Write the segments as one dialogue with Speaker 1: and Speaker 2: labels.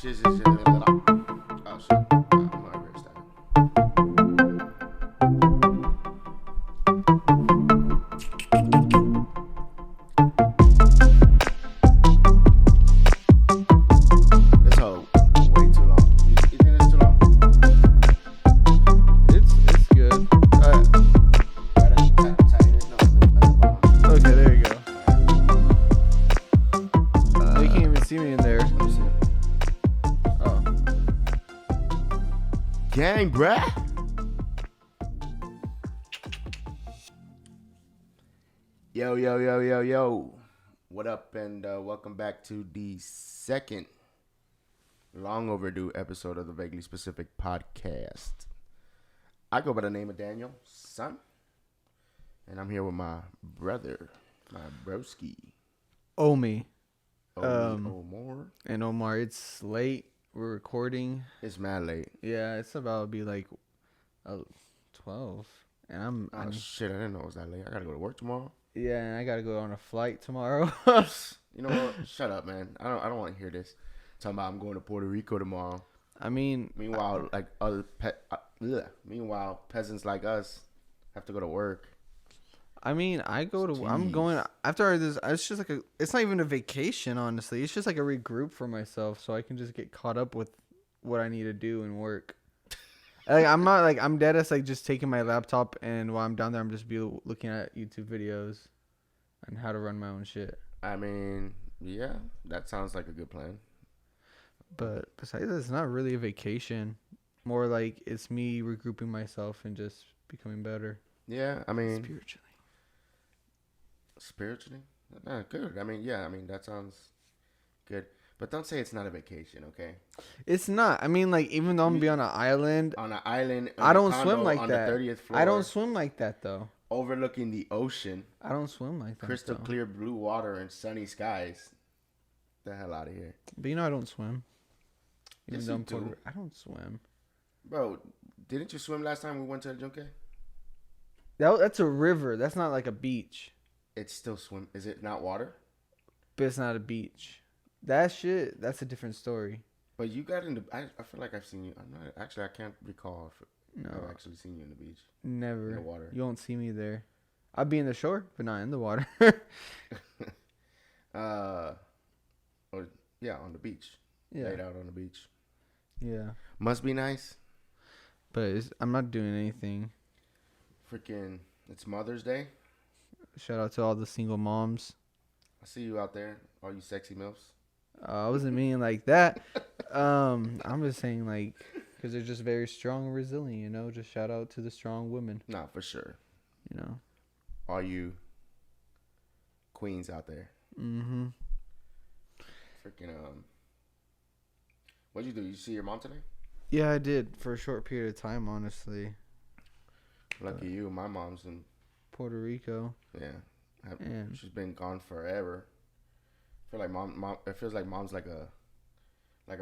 Speaker 1: shit. Oh shit. I'm already started. This whole way too long. You think it's too long?
Speaker 2: It's good.
Speaker 1: Gotta tighten it. No, at the bottom.
Speaker 2: Okay, there you go.
Speaker 1: Alright.
Speaker 2: You can't even see me in there.
Speaker 1: Let me see.
Speaker 2: Oh,
Speaker 1: Gang, bruh. Yo. What up, and welcome back to the second long overdue episode of the Vaguely Specific podcast. I go by the name of Daniel, son, and I'm here with my brother, my broski,
Speaker 2: Omi
Speaker 1: Omar.
Speaker 2: and Omar. It's late. We're recording.
Speaker 1: It's mad late.
Speaker 2: Yeah, it's about to be like 12, and
Speaker 1: Oh shit, I didn't know it was that late. I gotta go to work tomorrow.
Speaker 2: yeah, and I gotta go on a flight tomorrow.
Speaker 1: You know what? Shut up, man. I don't want to hear this. Talking about I'm going to Puerto Rico tomorrow.
Speaker 2: I mean,
Speaker 1: Meanwhile, meanwhile, peasants like us have to go to work.
Speaker 2: I go to. I'm
Speaker 1: Jeez.
Speaker 2: going after this. It's just like a. It's not even a vacation, honestly. It's just like a regroup for myself, so I can just get caught up with what I need to do and work. Like I'm dead as like just taking my laptop, and while I'm down there, I'm just looking at YouTube videos and how to run my own shit.
Speaker 1: I mean, yeah, that sounds like a good plan.
Speaker 2: But besides that, it's not really a vacation. More like it's me regrouping myself and just becoming better
Speaker 1: Yeah, I mean,
Speaker 2: spiritually.
Speaker 1: good. I mean, yeah, I mean that sounds good. But don't say it's not a vacation, okay?
Speaker 2: It's not. I mean, like even though I'm gonna be on an island,
Speaker 1: On an island, in
Speaker 2: I
Speaker 1: a
Speaker 2: don't
Speaker 1: condo
Speaker 2: swim like
Speaker 1: on
Speaker 2: that.
Speaker 1: the 30th floor.
Speaker 2: I don't swim like that though.
Speaker 1: Overlooking the ocean,
Speaker 2: I don't swim like that.
Speaker 1: crystal
Speaker 2: though.
Speaker 1: clear blue water, and sunny skies. The hell out of here,
Speaker 2: But you know I don't swim.
Speaker 1: Yes,
Speaker 2: though
Speaker 1: you
Speaker 2: I'm
Speaker 1: do.
Speaker 2: I don't swim.
Speaker 1: bro. Didn't you swim last time we went to El Junque?
Speaker 2: That's a river. That's not like a beach.
Speaker 1: It's still swim. Is it not water?
Speaker 2: But it's not a beach. That shit. That's a different story.
Speaker 1: But you got into. I feel like I've seen you. I'm not actually. I can't recall if
Speaker 2: No,
Speaker 1: I've actually seen you in the beach,
Speaker 2: never.
Speaker 1: in the water.
Speaker 2: You won't see me there. I'll be in the shore, but not in the water.
Speaker 1: Or yeah, on the beach. Laid out on the beach.
Speaker 2: Yeah.
Speaker 1: Must be nice.
Speaker 2: But I'm not doing anything.
Speaker 1: Freaking, it's Mother's Day.
Speaker 2: Shout out to all the single moms.
Speaker 1: I see you out there, all you sexy milfs.
Speaker 2: I wasn't meaning like that. I'm just saying like, because they're just very strong and resilient. You know, just shout out to the strong women.
Speaker 1: Nah, for sure.
Speaker 2: You know.
Speaker 1: All you queens out there.
Speaker 2: Mm-hmm.
Speaker 1: Freaking what'd you do? You see your mom today?
Speaker 2: Yeah, I did for a short period of time. Honestly,
Speaker 1: Lucky you. My mom's in.
Speaker 2: Puerto Rico.
Speaker 1: Yeah.
Speaker 2: And
Speaker 1: She's been gone forever. I feel like mom. It feels like mom's like a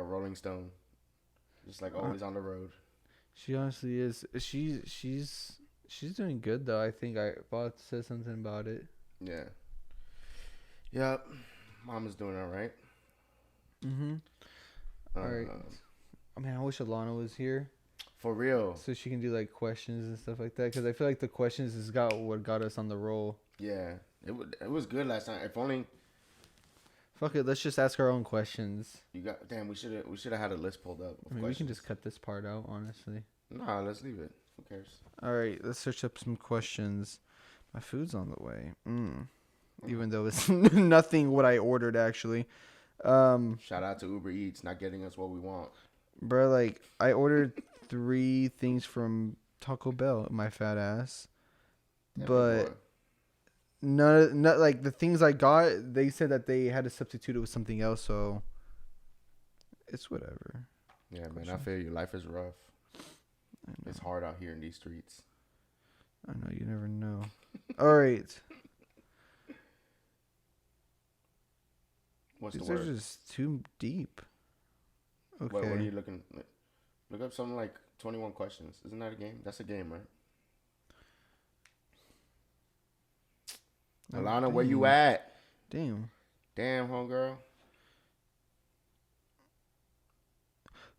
Speaker 1: Rolling Stone, just like always on the road.
Speaker 2: she honestly is. She's doing good though. I think I Bob said something about it.
Speaker 1: Yeah. Yep. Mom is doing all right.
Speaker 2: Mm-hmm. All right. I mean, I wish Alana was here
Speaker 1: For real.
Speaker 2: so she can do like questions and stuff like that. Because I feel like the questions is what got us on the roll.
Speaker 1: Yeah. It was good last time. If only
Speaker 2: Fuck it. Let's just ask our own questions.
Speaker 1: you got. Damn. We should have had a list pulled up.
Speaker 2: I mean, we can just cut this part out. Honestly.
Speaker 1: Nah, let's leave it. Who cares?
Speaker 2: All right. Let's search up some questions. My food's on the way. Even though it's nothing what I ordered actually.
Speaker 1: Shout out to Uber Eats not getting us what we want.
Speaker 2: Bro, like I ordered 3 things from Taco Bell, my fat ass.
Speaker 1: Damn,
Speaker 2: But
Speaker 1: boy.
Speaker 2: none like the things I got, they said that they had to substitute it with something else, so it's whatever.
Speaker 1: Yeah, man. I feel you. Life is rough. It's hard out here in these streets.
Speaker 2: I know, you never know. All right.
Speaker 1: What's
Speaker 2: These
Speaker 1: the
Speaker 2: are
Speaker 1: word?
Speaker 2: just too deep. Okay.
Speaker 1: What are you looking? Look up something like 21 questions. Isn't that a game? That's a game, right?
Speaker 2: Oh,
Speaker 1: Alana, where
Speaker 2: damn.
Speaker 1: you at?
Speaker 2: Damn.
Speaker 1: Damn, homegirl.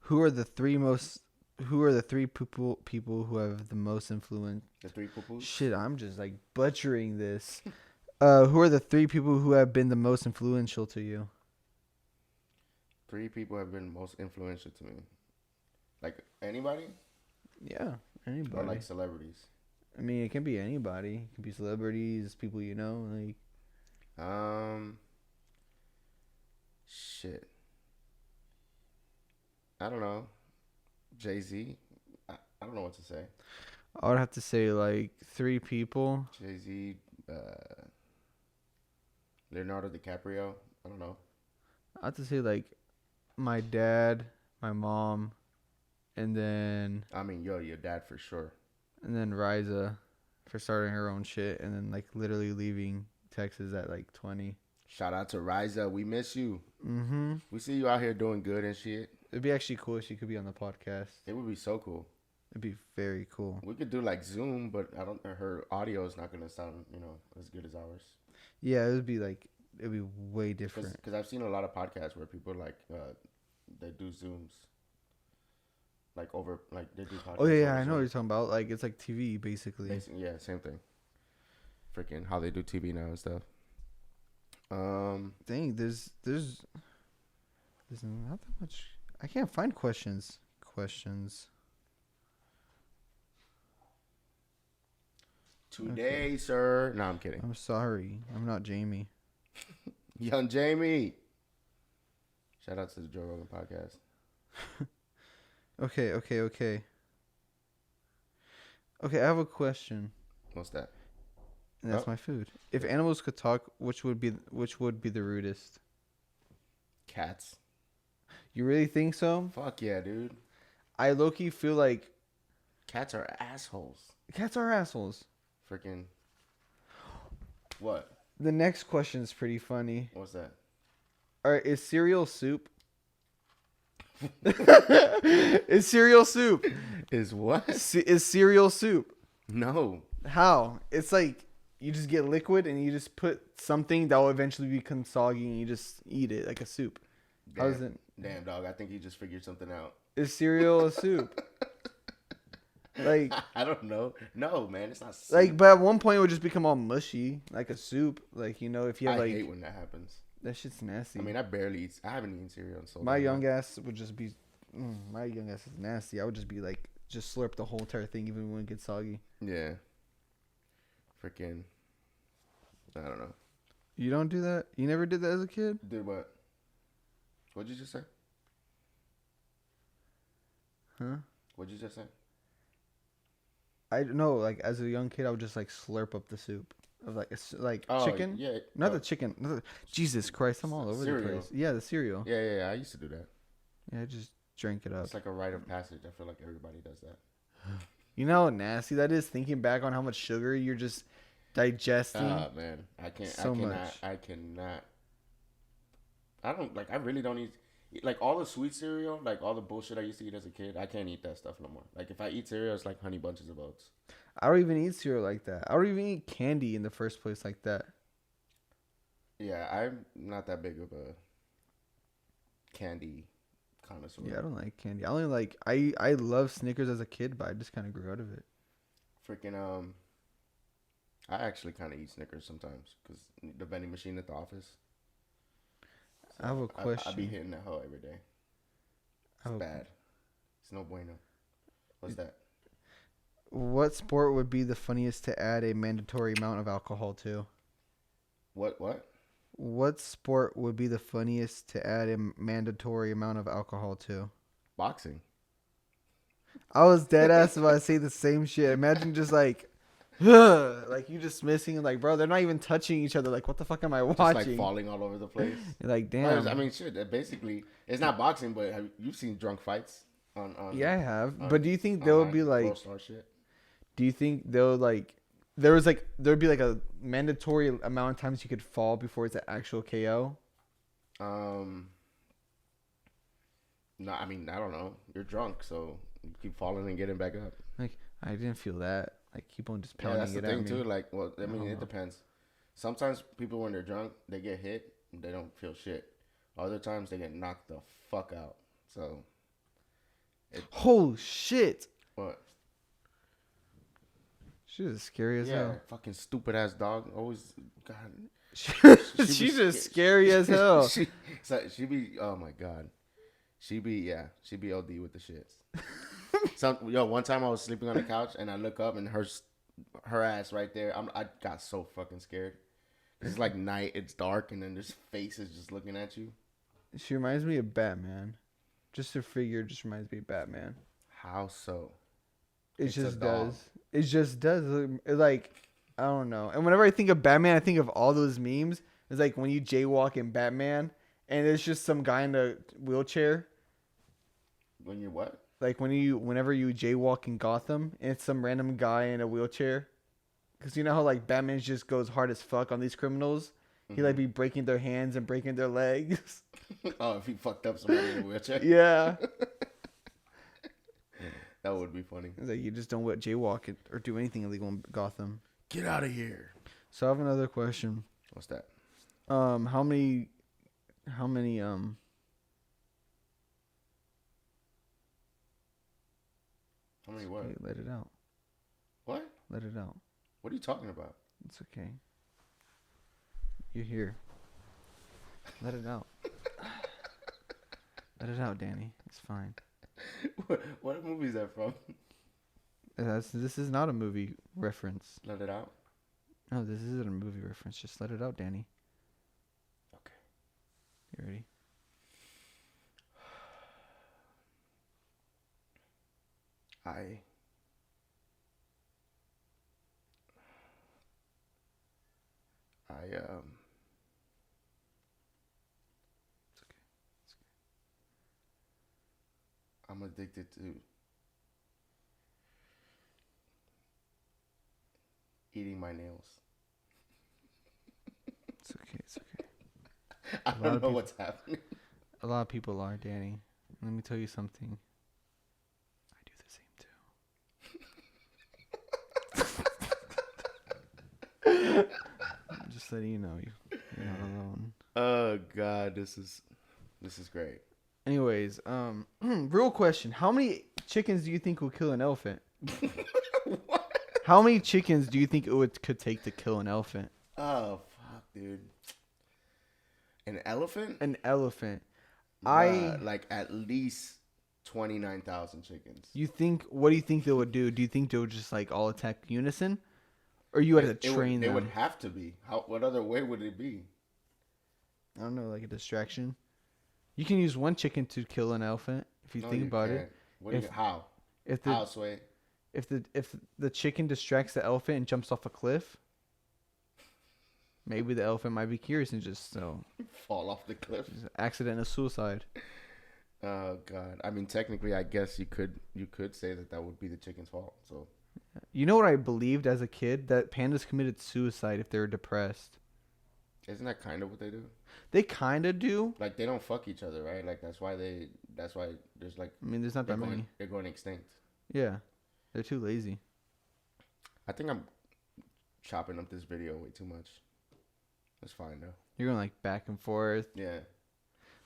Speaker 2: Who are the three most? Who are the three people who have the most influence?
Speaker 1: The three poo-poos?
Speaker 2: Shit, I'm just like butchering this. Who are the three people who have been the most influential to you?
Speaker 1: Three people have been most influential to me. Like anybody?
Speaker 2: Yeah,
Speaker 1: Or
Speaker 2: anybody.
Speaker 1: like celebrities?
Speaker 2: I mean, it can be anybody. It can be celebrities, people you know. Like,
Speaker 1: Shit. I don't know. Jay-Z? I don't know what to say.
Speaker 2: I would have to say like three people.
Speaker 1: Jay-Z, Leonardo DiCaprio. I don't know.
Speaker 2: I have to say like my dad, my mom, and then
Speaker 1: I mean, your dad for sure.
Speaker 2: Riza for starting her own shit, and then like literally leaving Texas at like 20.
Speaker 1: Shout out to Riza. We miss you.
Speaker 2: Mm-hmm.
Speaker 1: We see you out here doing good and shit.
Speaker 2: It'd be actually cool if she could be on the podcast.
Speaker 1: It would be so cool.
Speaker 2: It'd be very cool.
Speaker 1: We could do like Zoom, but I don't. Her audio is not gonna sound, as good as ours.
Speaker 2: Yeah, it'd be way different.
Speaker 1: Because I've seen a lot of podcasts where people like they do Zooms, like over like they do podcasts.
Speaker 2: Oh yeah,
Speaker 1: over
Speaker 2: I know
Speaker 1: Zoom.
Speaker 2: what you're talking about. Like it's like TV basically.
Speaker 1: Yeah, same thing. Freaking how they do TV now and stuff.
Speaker 2: Dang, there's not that much. I can't find questions.
Speaker 1: Today, sir. No, I'm kidding.
Speaker 2: I'm sorry. I'm not Jamie.
Speaker 1: Young Jamie. Shout out to the Joe Rogan podcast.
Speaker 2: Okay. Okay, I have a question,
Speaker 1: What's that?
Speaker 2: and that's
Speaker 1: Oh.
Speaker 2: my food. If animals could talk, which would be the rudest?
Speaker 1: Cats.
Speaker 2: You really think so?
Speaker 1: Fuck yeah, dude.
Speaker 2: I low-key feel like
Speaker 1: Cats are assholes.
Speaker 2: cats are assholes.
Speaker 1: Freaking. What?
Speaker 2: The next question is pretty funny.
Speaker 1: What's that?
Speaker 2: All right, is cereal soup? Is cereal soup?
Speaker 1: Is what?
Speaker 2: Is cereal soup?
Speaker 1: No.
Speaker 2: How? It's like you just get liquid and you just put something that will eventually become soggy and you just eat it like a soup. How is it?
Speaker 1: Damn, dog. I think you just figured something out.
Speaker 2: Is cereal a soup? Like,
Speaker 1: I don't know. No, man. It's not soup.
Speaker 2: like, but at one point it would just become all mushy, like a soup. Like, you know, if you have
Speaker 1: I
Speaker 2: like
Speaker 1: hate when that happens.
Speaker 2: that shit's nasty.
Speaker 1: I mean, I haven't eaten cereal in so long.
Speaker 2: My young ass would just be, my young ass is nasty. I would just be like, just slurp the whole entire thing even when it gets soggy.
Speaker 1: Yeah. Freaking. I don't know.
Speaker 2: You don't do that? You never did that as a kid?
Speaker 1: Did what? What'd you just say?
Speaker 2: Huh?
Speaker 1: What'd you just say?
Speaker 2: I don't know. Like as a young kid, I would just like slurp up the soup of like
Speaker 1: Oh,
Speaker 2: chicken.
Speaker 1: Yeah.
Speaker 2: Not the chicken. Jesus Christ, I'm all over the
Speaker 1: Cereal.
Speaker 2: place. Yeah, the cereal.
Speaker 1: Yeah. I used to do that.
Speaker 2: Yeah, I just drank it up.
Speaker 1: It's like a rite of passage. I feel like everybody does that.
Speaker 2: You know how nasty that is? Thinking back on how much sugar you're just digesting.
Speaker 1: Man, I can't.
Speaker 2: So much.
Speaker 1: I cannot. I don't like. I really don't eat like all the sweet cereal, like all the bullshit I used to eat as a kid. I can't eat that stuff no more. Like if I eat cereal, it's like Honey Bunches of Oats.
Speaker 2: I don't even eat cereal like that. I don't even eat candy in the first place like that.
Speaker 1: Yeah, I'm not that big of a candy connoisseur.
Speaker 2: Yeah, I don't like candy. I only like I love Snickers as a kid, but I just kind of grew out of it.
Speaker 1: Freaking I actually kind of eat Snickers sometimes because the vending machine at the office.
Speaker 2: I have a question.
Speaker 1: I be hitting that hoe every day. It's bad. It's no bueno. What's that?
Speaker 2: What sport would be the funniest to add a mandatory amount of alcohol to?
Speaker 1: What?
Speaker 2: What sport would be the funniest to add a mandatory amount of alcohol to?
Speaker 1: Boxing.
Speaker 2: I was dead ass about to say the same shit. Imagine just like, like you just missing, like, bro, they're not even touching each other. Like, what the fuck am I watching?
Speaker 1: Just like falling all over the place.
Speaker 2: You're like, damn.
Speaker 1: I mean, shit. Basically, it's not boxing, but you've seen drunk fights on
Speaker 2: Yeah, I have. But do you think there would be like,
Speaker 1: World Star shit?
Speaker 2: do you think they'll like, there'd be like a mandatory amount of times you could fall before it's an actual KO?
Speaker 1: No, I mean, I don't know. You're drunk, so you keep falling and getting back up.
Speaker 2: Like, I didn't feel that. Like, keep on just
Speaker 1: Yeah,
Speaker 2: pounding
Speaker 1: that's the
Speaker 2: it
Speaker 1: thing
Speaker 2: at me.
Speaker 1: too. Like, well, I mean,
Speaker 2: don't
Speaker 1: it
Speaker 2: know.
Speaker 1: depends. Sometimes people, when they're drunk, they get hit and they don't feel shit. Other times they get knocked the fuck out. So
Speaker 2: Oh shit!
Speaker 1: What?
Speaker 2: She's as scary as hell.
Speaker 1: Fucking stupid ass dog. Always, God.
Speaker 2: She's just scary as hell.
Speaker 1: She be. Oh my God. She be OD with the shits. One time I was sleeping on the couch and I look up and her ass right there. I got so fucking scared. It's like night. It's dark and then this face is just looking at you.
Speaker 2: She reminds me of Batman. Just her figure just reminds me of Batman.
Speaker 1: How so?
Speaker 2: It just does. It just does. Like, I don't know. And whenever I think of Batman, I think of all those memes. It's like when you jaywalk in Batman, and it's just some guy in a wheelchair.
Speaker 1: When you're what?
Speaker 2: Like whenever you jaywalk in Gotham, and it's some random guy in a wheelchair. Because you know how like Batman just goes hard as fuck on these criminals. He like be breaking their hands and breaking their legs.
Speaker 1: Oh, if he fucked up somebody in a wheelchair.
Speaker 2: Yeah.
Speaker 1: That would be funny.
Speaker 2: It's like you just don't jaywalk or do anything illegal in Gotham.
Speaker 1: Get out of here.
Speaker 2: So I have another question.
Speaker 1: What's that?
Speaker 2: How many
Speaker 1: How many what?
Speaker 2: Okay, let it out.
Speaker 1: What?
Speaker 2: Let it out.
Speaker 1: What are you talking about?
Speaker 2: It's okay. You're here. Let it out. Let it out, Danny. It's fine.
Speaker 1: What movie is that from?
Speaker 2: This is not a movie reference.
Speaker 1: Let it out.
Speaker 2: No, this isn't a movie reference. Just let it out, Danny.
Speaker 1: Okay.
Speaker 2: You ready?
Speaker 1: I
Speaker 2: It's okay.
Speaker 1: I'm addicted to eating my nails.
Speaker 2: It's okay. It's okay.
Speaker 1: I don't know what's happening.
Speaker 2: A lot of people are, Danny. Let me tell you something. I do the same too. Just letting you know you're not alone.
Speaker 1: Oh God, this is great.
Speaker 2: Anyways, real question: how many chickens do you think will kill an elephant?
Speaker 1: What?
Speaker 2: How many chickens do you think could take to kill an elephant?
Speaker 1: Oh fuck, dude. An elephant?
Speaker 2: An elephant.
Speaker 1: Like at least 29,000 chickens.
Speaker 2: What do you think they would do? Do you think they would just like all attack unison? Or you had to train them?
Speaker 1: They would have to be. What other way would it be?
Speaker 2: I don't know, like a distraction. You can use one chicken to kill an elephant if you think about it.
Speaker 1: How? How, Sway?
Speaker 2: If the chicken distracts the elephant and jumps off a cliff, maybe the elephant might be curious and just
Speaker 1: fall off the cliff.
Speaker 2: Accident of suicide.
Speaker 1: Oh God! I mean, technically, I guess you could say that would be the chicken's fault. So,
Speaker 2: you know what I believed as a kid, that pandas committed suicide if they were depressed.
Speaker 1: Isn't that kind of what they do?
Speaker 2: They kind of do.
Speaker 1: Like they don't fuck each other, right? Like that's why there's like.
Speaker 2: I mean, there's not that many.
Speaker 1: They're going extinct.
Speaker 2: Yeah, they're too lazy.
Speaker 1: I think I'm chopping up this video way too much. That's fine though.
Speaker 2: You're going like back and forth.
Speaker 1: Yeah.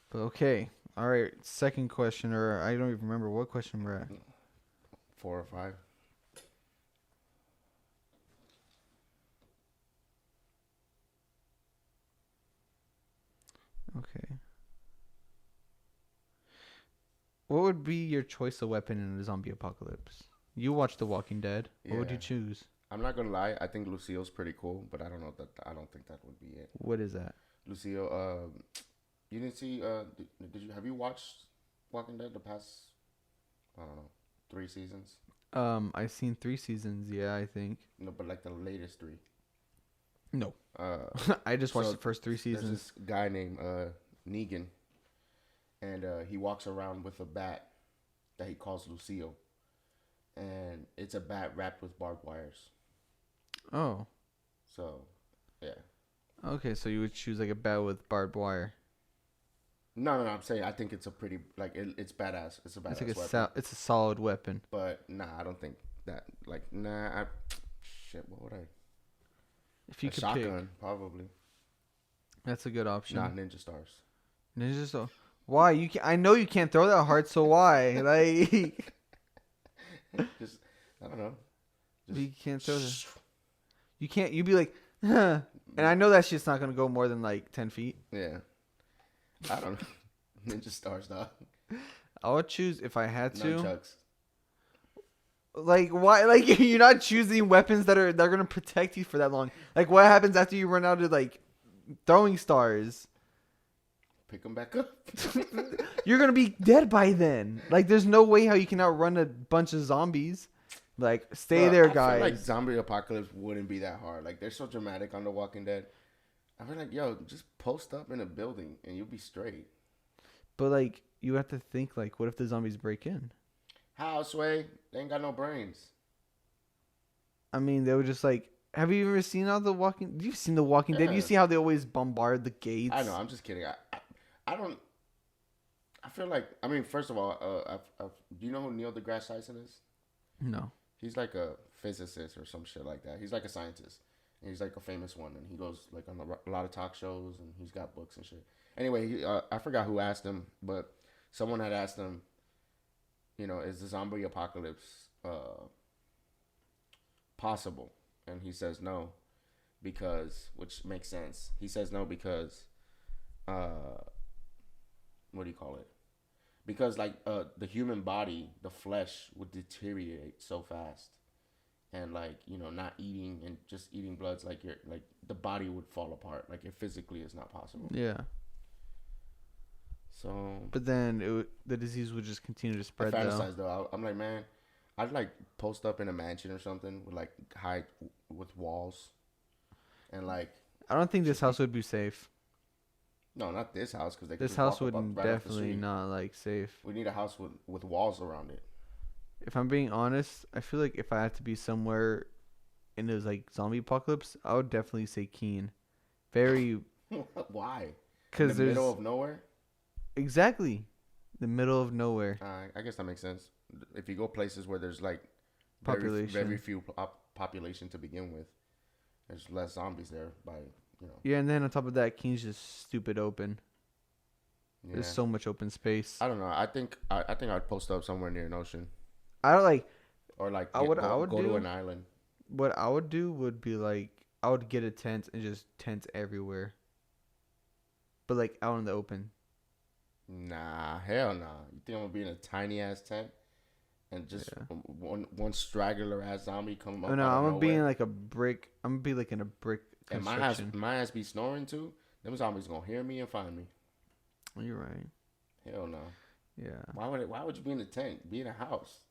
Speaker 2: But okay. All right. Second question, or I don't even remember what question we're at.
Speaker 1: 4 or 5.
Speaker 2: Okay. What would be your choice of weapon in a zombie apocalypse? You watch The Walking Dead. What would you choose?
Speaker 1: I'm not gonna lie. I think Lucille's pretty cool, but I don't think that would be it.
Speaker 2: What is that?
Speaker 1: Lucille. You didn't see? Have you watched Walking Dead the past? I don't know, 3 seasons.
Speaker 2: I've seen 3 seasons. Yeah, I think.
Speaker 1: No, but like the latest 3.
Speaker 2: No. I just watched the first 3 seasons.
Speaker 1: There's this guy named Negan, and he walks around with a bat that he calls Lucille, and it's a bat wrapped with barbed wires.
Speaker 2: Oh.
Speaker 1: So, yeah.
Speaker 2: Okay, so you would choose like a bat with barbed wire.
Speaker 1: No. I'm saying I think it's a pretty it's badass. It's a badass
Speaker 2: weapon. It's a solid weapon.
Speaker 1: But nah, I don't think that. Shit. What would I?
Speaker 2: If you
Speaker 1: a
Speaker 2: could
Speaker 1: shotgun,
Speaker 2: pick,
Speaker 1: probably.
Speaker 2: that's a good option.
Speaker 1: Not Ninja Stars.
Speaker 2: Ninja Stars. Why? You can I know you can't throw that hard, so why? Like
Speaker 1: Just I don't know.
Speaker 2: you
Speaker 1: Just
Speaker 2: can't throw that. You can't. You'd be like, huh. And I know that shit's not gonna go more than like 10 feet.
Speaker 1: yeah. I don't know. Ninja stars, dog.
Speaker 2: I would choose if I had to.
Speaker 1: Nunchucks.
Speaker 2: Like why? Like you're not choosing weapons they're gonna protect you for that long. Like what happens after you run out of like throwing stars?
Speaker 1: Pick them back up.
Speaker 2: You're gonna be dead by then. Like there's no way how you can outrun a bunch of zombies. Like stay
Speaker 1: Bro,
Speaker 2: there,
Speaker 1: I feel
Speaker 2: guys.
Speaker 1: like zombie apocalypse wouldn't be that hard. Like they're so dramatic on The Walking Dead. I feel like, yo, just post up in a building and you'll be straight.
Speaker 2: But like you have to think like, what if the zombies break in?
Speaker 1: How, Sway? They ain't got no brains.
Speaker 2: I mean, they were just like. Have you ever seen how the Walking? You've seen the Walking Dead.
Speaker 1: Yeah.
Speaker 2: You see how they always bombard the gates.
Speaker 1: I know. I'm just kidding. I don't. I feel like. I mean, first of all, do you know who Neil deGrasse Tyson is?
Speaker 2: No.
Speaker 1: He's like a physicist or some shit like that. He's like a scientist. And he's like a famous one, and he goes like on a lot of talk shows, and he's got books and shit. Anyway, I forgot who asked him, but someone had asked him, is the zombie apocalypse possible? And he says no, because, which makes sense. He says no because, what do you call it? Because like the human body, the flesh would deteriorate so fast, and like not eating and just eating bloods, like the body would fall apart. Like it physically is not possible.
Speaker 2: Yeah.
Speaker 1: So.
Speaker 2: But then the disease would just continue to spread.
Speaker 1: I fantasize though. I'm like, man, I'd like post up in a mansion or something with like high with walls, and like.
Speaker 2: I don't think this house would be safe.
Speaker 1: No, not this house, because
Speaker 2: this house wouldn't definitely not like safe.
Speaker 1: We need a house with walls around it.
Speaker 2: If I'm being honest, I feel like if I had to be somewhere in this like zombie apocalypse, I would definitely say Keene. Very.
Speaker 1: Why?
Speaker 2: Because there's
Speaker 1: middle of nowhere.
Speaker 2: Exactly, the middle of nowhere.
Speaker 1: I guess that makes sense. If you go places where there's like very few population to begin with, there's less zombies there
Speaker 2: Yeah, and then on top of that, Keene's just stupid open.
Speaker 1: Yeah.
Speaker 2: There's so much open space.
Speaker 1: I don't know. I think I'd post up somewhere near an ocean.
Speaker 2: I don't like.
Speaker 1: Or like
Speaker 2: I would
Speaker 1: go
Speaker 2: do,
Speaker 1: to an island.
Speaker 2: What I would do would be like I would get a tent and just tents everywhere. But like out in the open.
Speaker 1: Nah, hell nah. You think I'm gonna be in a tiny ass tent and just one straggler ass zombie come up?
Speaker 2: Oh, no, I'm gonna be in like a brick. I'm gonna be like in a brick construction.
Speaker 1: And my ass be snoring too. Them zombies gonna hear me and find me.
Speaker 2: You're right.
Speaker 1: Hell no.
Speaker 2: Yeah.
Speaker 1: Why would you be in a tent? Be in a house.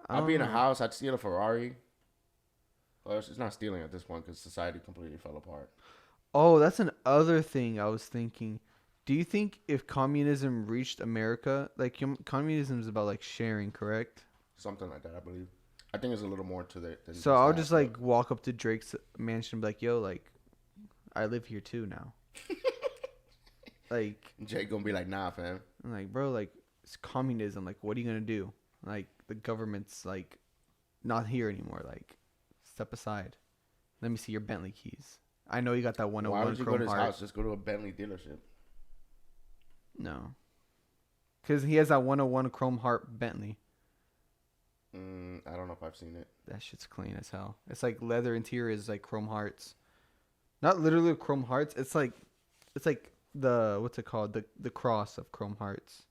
Speaker 1: I'd be in a house. I'd steal a Ferrari. Well, it's not stealing at this point because society completely fell apart.
Speaker 2: Oh, that's another thing I was thinking. Do you think if communism reached America, like communism is about like sharing, correct?
Speaker 1: Something like that, I believe. I think there's a little more to it.
Speaker 2: So I'll just like walk up to Drake's mansion and be like, yo, like, I live here too now. Like.
Speaker 1: Jake gonna be like, nah, fam.
Speaker 2: I'm like, bro, like, it's communism. Like, what are you gonna do? Like, the government's like not here anymore. Like, step aside. Let me see your Bentley keys. I know you got that 101
Speaker 1: Why would you
Speaker 2: Chrome
Speaker 1: go to his
Speaker 2: Heart.
Speaker 1: house? Just go to a Bentley dealership.
Speaker 2: No. Because he has that 101 Chrome Heart Bentley.
Speaker 1: I don't know if I've seen it.
Speaker 2: That shit's clean as hell. It's like leather interior is like chrome hearts. Not literally chrome hearts. It's like the, what's it called? The cross of chrome hearts.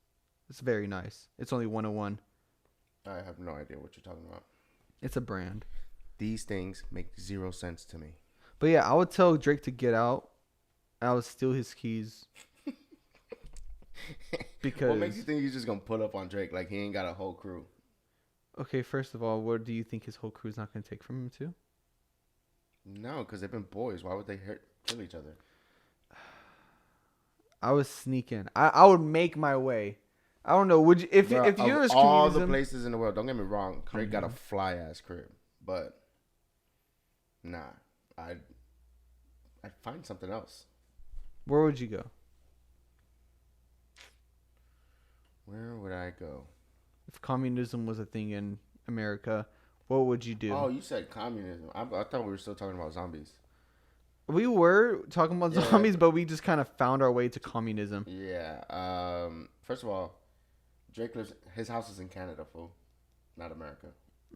Speaker 2: It's very nice. It's only 101.
Speaker 1: I have no idea what you're talking about.
Speaker 2: It's a brand.
Speaker 1: These things make zero sense to me.
Speaker 2: But yeah, I would tell Drake to get out. I would steal his keys. Because
Speaker 1: what makes you think he's just gonna pull up on Drake like he ain't got a whole crew?
Speaker 2: Okay, first of all, what do you think his whole crew's not gonna take from him too?
Speaker 1: No, because they've been boys. Why would they kill each other?
Speaker 2: I was sneaking. I would make my way. I don't know. Would you if
Speaker 1: Bro,
Speaker 2: if you was
Speaker 1: all the places in the world? Don't get me wrong. Drake got a
Speaker 2: on.
Speaker 1: fly ass crib, but nah, I'd find something else.
Speaker 2: Where would you go?
Speaker 1: Where would I go?
Speaker 2: If communism was a thing in America, what would you do?
Speaker 1: Oh, you said communism. I thought we were still talking about zombies.
Speaker 2: We were talking about
Speaker 1: Yeah.
Speaker 2: zombies, but we just kind of found our way to communism.
Speaker 1: Yeah. First of all, Drake lives. His house is in Canada, fool, not America.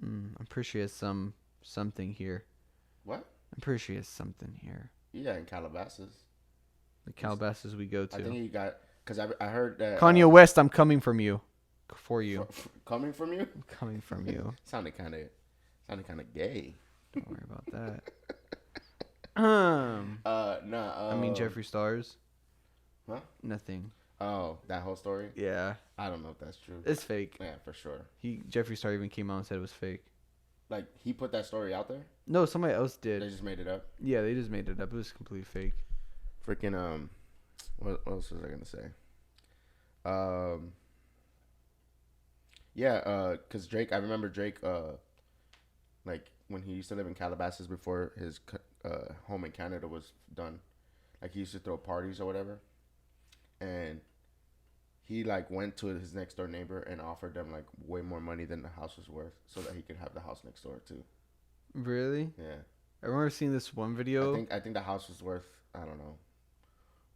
Speaker 2: I'm pretty sure he has something here.
Speaker 1: What?
Speaker 2: I'm pretty sure he has something here.
Speaker 1: Yeah, in Calabasas.
Speaker 2: The Calabasas we go to.
Speaker 1: I think he got because I heard that
Speaker 2: Kanye West, I'm coming from you. For you.
Speaker 1: coming from you.
Speaker 2: I'm coming from you.
Speaker 1: sounded kind of gay.
Speaker 2: Don't worry about that.
Speaker 1: Nah.
Speaker 2: I mean Jeffree Stars.
Speaker 1: Huh?
Speaker 2: Nothing.
Speaker 1: Oh, that whole story.
Speaker 2: Yeah,
Speaker 1: I don't know if that's true.
Speaker 2: it's fake.
Speaker 1: Yeah, for sure.
Speaker 2: Jeffree Star even came out and said it was fake.
Speaker 1: Like he put that story out there.
Speaker 2: No, somebody else
Speaker 1: They
Speaker 2: did.
Speaker 1: just made it up.
Speaker 2: Yeah, they just made it up. It was completely fake.
Speaker 1: Freaking what else was I gonna say? Yeah, cause Drake. I remember Drake. Like when he used to live in Calabasas before his home in Canada was done. Like he used to throw parties or whatever, and he like went to his next door neighbor and offered them like way more money than the house was worth, so that he could have the house next door too.
Speaker 2: Really?
Speaker 1: Yeah,
Speaker 2: I remember seeing this one video.
Speaker 1: I think the house was worth, I don't know,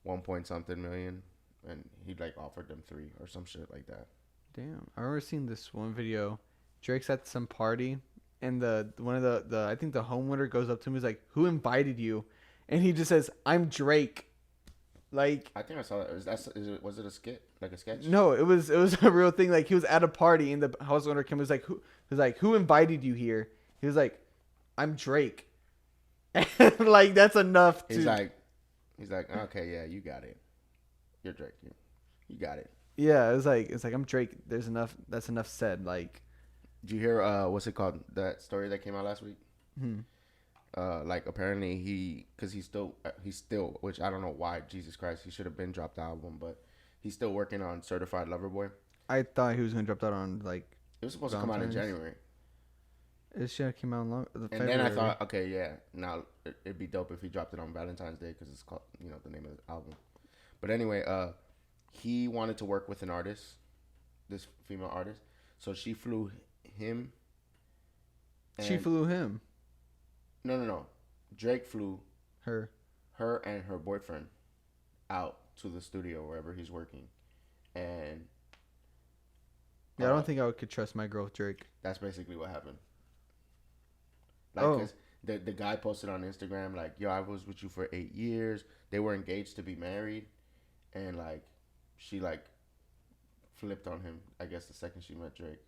Speaker 1: 1 point something million, and he like offered them 3 or some shit like that.
Speaker 2: Damn, I remember seeing this one video. Drake's at some party, and the one of the I think the homeowner goes up to him. He's like, "Who invited you?" And he just says, "I'm Drake." Like,
Speaker 1: I think I saw that. Was it a skit, like a sketch?
Speaker 2: no, it was a real thing. Like he was at a party, and the house owner came. Who invited you here? He was like, "I'm Drake." And like that's enough to.
Speaker 1: He's like, okay, yeah, you got it. You're Drake. You got it.
Speaker 2: Yeah, it's like I'm Drake. There's enough. That's enough said. Like,
Speaker 1: Did you hear what's it called? That story that came out last week. Like apparently he's still, which I don't know why. Jesus Christ, he should have been dropped the album, but he's still working on Certified Lover Boy.
Speaker 2: I thought he was gonna drop that on like.
Speaker 1: It was supposed to come out in
Speaker 2: Valentine's.
Speaker 1: January,
Speaker 2: It should have came out long.
Speaker 1: and then I thought, okay, yeah, now it'd be dope if he dropped it on Valentine's Day because it's called, the name of the album. But anyway, he wanted to work with an artist, this female artist, so she flew him.
Speaker 2: She flew him.
Speaker 1: No. Drake flew
Speaker 2: Her.
Speaker 1: her and her boyfriend out to the studio wherever he's working, and
Speaker 2: Yeah, I don't think I could trust my girl with Drake.
Speaker 1: that's basically what happened. Like,
Speaker 2: Oh.
Speaker 1: 'cause the guy posted on Instagram like, "Yo, I was with you for 8 years." They were engaged to be married, and like, she like flipped on him. I guess the second she met Drake,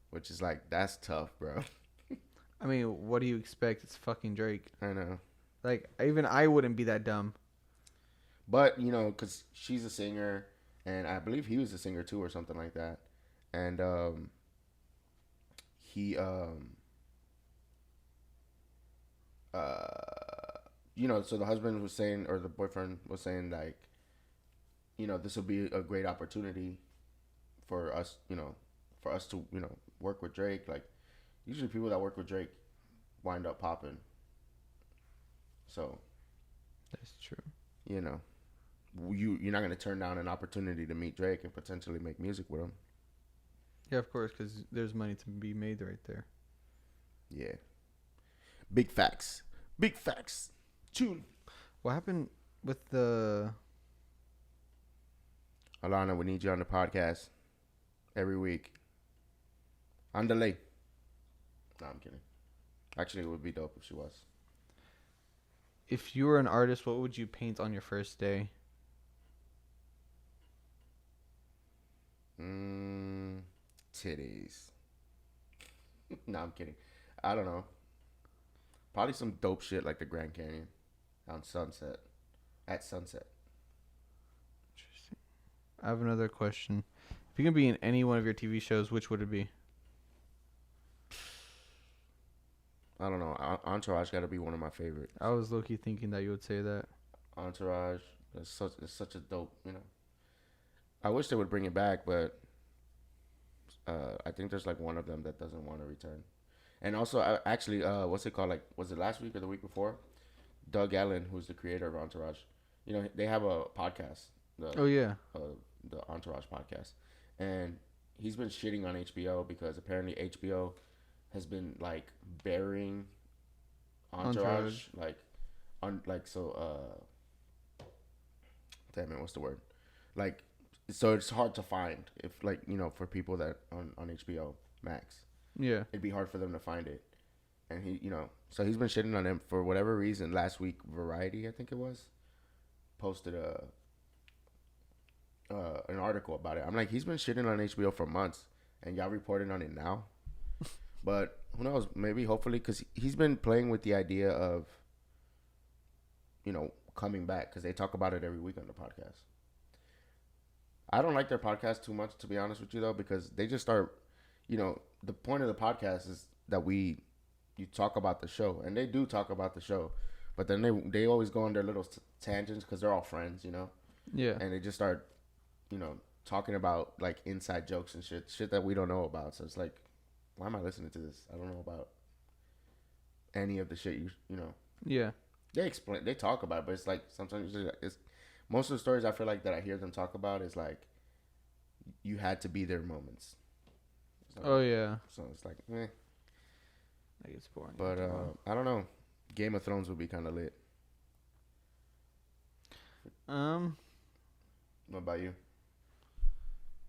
Speaker 1: which is like, that's tough, bro.
Speaker 2: I mean, what do you expect? It's fucking Drake.
Speaker 1: I know.
Speaker 2: Like, even I wouldn't be that dumb.
Speaker 1: But, because she's a singer, and I believe he was a singer too or something like that. And he, so the husband was saying, or the boyfriend was saying, like, this will be a great opportunity for us, to, work with Drake. Like, usually people that work with Drake wind up popping. So,
Speaker 2: That's true.
Speaker 1: you're not gonna turn down an opportunity to meet Drake and potentially make music with him.
Speaker 2: Yeah, of course, because there's money to be made right there.
Speaker 1: Yeah. Big facts. Big facts. Tune.
Speaker 2: What happened with the...
Speaker 1: Alana, we need you on the podcast every week. On delay. No, I'm kidding. Actually, it would be dope if she was.
Speaker 2: If you were an artist, what would you paint on your first day?
Speaker 1: Titties. No, I'm kidding. I don't know. Probably some dope shit like the Grand Canyon on Sunset. At sunset.
Speaker 2: Interesting. I have another question. If you could be in any one of your TV shows, which would it be?
Speaker 1: I don't know. Entourage got to be one of my favorites.
Speaker 2: I was low-key thinking that you would say that.
Speaker 1: Entourage. It's such a dope, I wish they would bring it back, but I think there's like one of them that doesn't want to return. And also, actually, what's it called? Like, was it last week or the week before? Doug Ellen, who's the creator of Entourage, they have a podcast.
Speaker 2: Oh, yeah.
Speaker 1: The Entourage podcast, and he's been shitting on HBO because apparently HBO has been like burying Entourage. Like, damn it, what's the word? Like, so it's hard to find if like for people that on HBO Max,
Speaker 2: Yeah.
Speaker 1: it'd be hard for them to find it. And so he's been shitting on him for whatever reason. Last week, Variety, I think it was, posted an article about it. I'm like, he's been shitting on HBO for months, and y'all reporting on it now. But who knows? Maybe, hopefully, because he's been playing with the idea of, coming back, because they talk about it every week on the podcast. I don't like their podcast too much, to be honest with you, though, because they just start, the point of the podcast is that you talk about the show, and they do talk about the show, but then they always go on their little tangents because they're all friends,
Speaker 2: Yeah.
Speaker 1: and they just start, talking about like inside jokes and shit that we don't know about. So it's like, why am I listening to this? I don't know about any of the shit you know.
Speaker 2: Yeah.
Speaker 1: They talk about it, but it's like sometimes it's most of the stories I feel like that I hear them talk about is like you had to be there moments. Like,
Speaker 2: Oh yeah.
Speaker 1: So it's like, eh.
Speaker 2: Like it's boring.
Speaker 1: But I don't know. Game of Thrones would be kind of lit. What about you?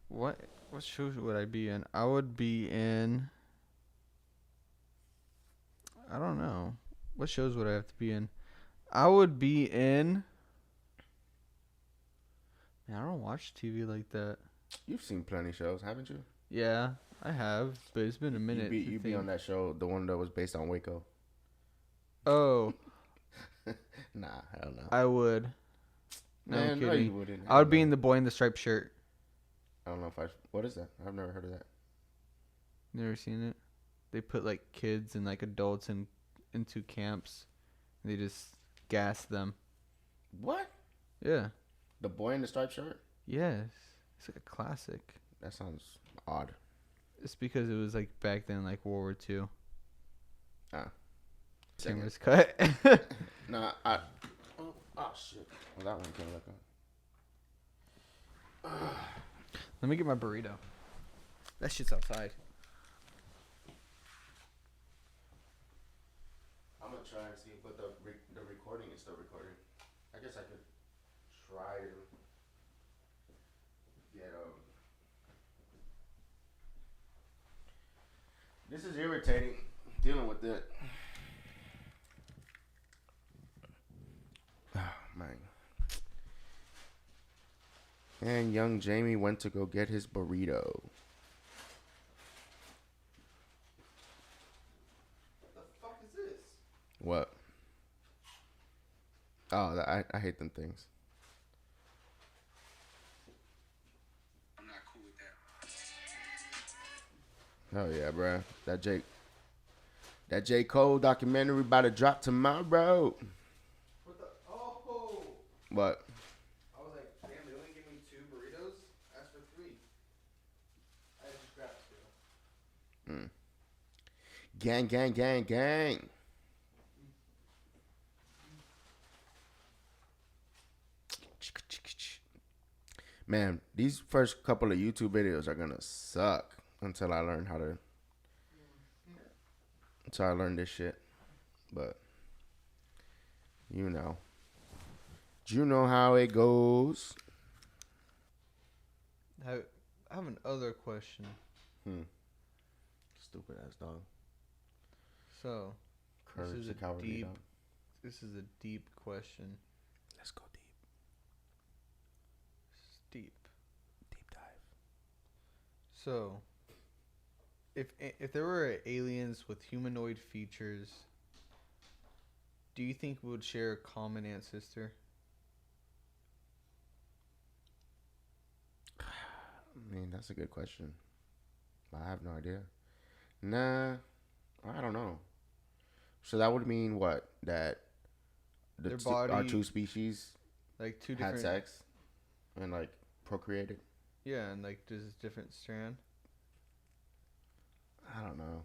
Speaker 2: What shows would I be in? I would be in. I don't know. What shows would I have to be in? I would be in. Man, I don't watch TV like that.
Speaker 1: You've seen plenty of shows, haven't you?
Speaker 2: Yeah, I have, but it's been a minute.
Speaker 1: You'd be on that show, the one that was based on Waco.
Speaker 2: Oh.
Speaker 1: Nah, hell no.
Speaker 2: I would. No,
Speaker 1: Man,
Speaker 2: I'm
Speaker 1: no,
Speaker 2: kidding.
Speaker 1: you wouldn't.
Speaker 2: I would be in The Boy in the Striped Shirt.
Speaker 1: I don't know if what is that? I've never heard of that.
Speaker 2: Never seen it? They put like kids and like adults into camps. And they just gas them.
Speaker 1: What?
Speaker 2: Yeah.
Speaker 1: The Boy in the Striped Shirt?
Speaker 2: Yes. It's like a classic.
Speaker 1: That sounds odd.
Speaker 2: It's because it was like back then, like World War II.
Speaker 1: Ah.
Speaker 2: Timber's cut.
Speaker 1: Nah, oh shit. Well, that one can't look up.
Speaker 2: Let me get my burrito. That shit's outside.
Speaker 1: I'm gonna try and see, but the recording is still recording. I guess I could try to get This is irritating dealing with it. Oh, man. And young Jamie went to go get his burrito.
Speaker 2: What the fuck is this?
Speaker 1: What? Oh, I hate them things.
Speaker 3: I'm not cool with that.
Speaker 1: Oh yeah, bruh. That J. Cole documentary about to drop tomorrow.
Speaker 2: What the? Oh!
Speaker 1: What?
Speaker 2: I was like, damn, they only gave me 2 burritos? Asked for 3. I just grabbed 2.
Speaker 1: Gang, gang, gang, gang. Man, these first couple of YouTube videos are gonna suck until I learn this shit. But you know how it goes.
Speaker 2: I have another question.
Speaker 1: Stupid ass dog.
Speaker 2: So,
Speaker 1: Courage
Speaker 2: this is
Speaker 1: the
Speaker 2: a
Speaker 1: cowardly
Speaker 2: deep.
Speaker 1: dog.
Speaker 2: This is a deep question.
Speaker 1: Let's go deep.
Speaker 2: Deep.
Speaker 1: Deep dive.
Speaker 2: So, if there were aliens with humanoid features, do you think we would share a common ancestor?
Speaker 1: I mean, that's a good question. I have no idea. Nah, I don't know. So that would mean what? That
Speaker 2: Their
Speaker 1: our
Speaker 2: body-
Speaker 1: two species
Speaker 2: Like two
Speaker 1: had
Speaker 2: different.
Speaker 1: sex and like procreated.
Speaker 2: Yeah, and like there's a different strand.
Speaker 1: I don't know.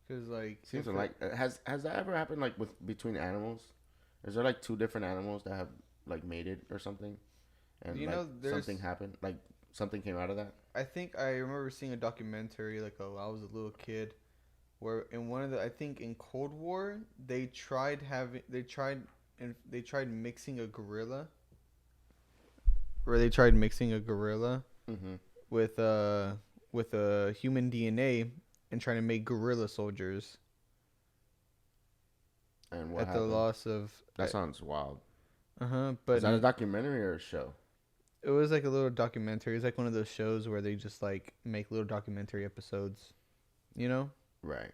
Speaker 2: Cause like
Speaker 1: Seems
Speaker 2: if
Speaker 1: like has that ever happened like between animals? Is there like 2 different animals that have like mated or something, and
Speaker 2: You
Speaker 1: like
Speaker 2: know, there's-
Speaker 1: something happened, like something came out of that?
Speaker 2: I think I remember seeing a documentary like I was a little kid, where in one of the I think in Cold War they tried and they tried mixing a gorilla. Where they tried mixing a gorilla
Speaker 1: Mm-hmm.
Speaker 2: with human DNA and trying to make gorilla soldiers
Speaker 1: And what
Speaker 2: at the
Speaker 1: happened?
Speaker 2: loss of.
Speaker 1: That sounds wild.
Speaker 2: But
Speaker 1: Is that a documentary or a show?
Speaker 2: it was like a little documentary. It's like one of those shows where they just like make little documentary episodes, you know.
Speaker 1: Right.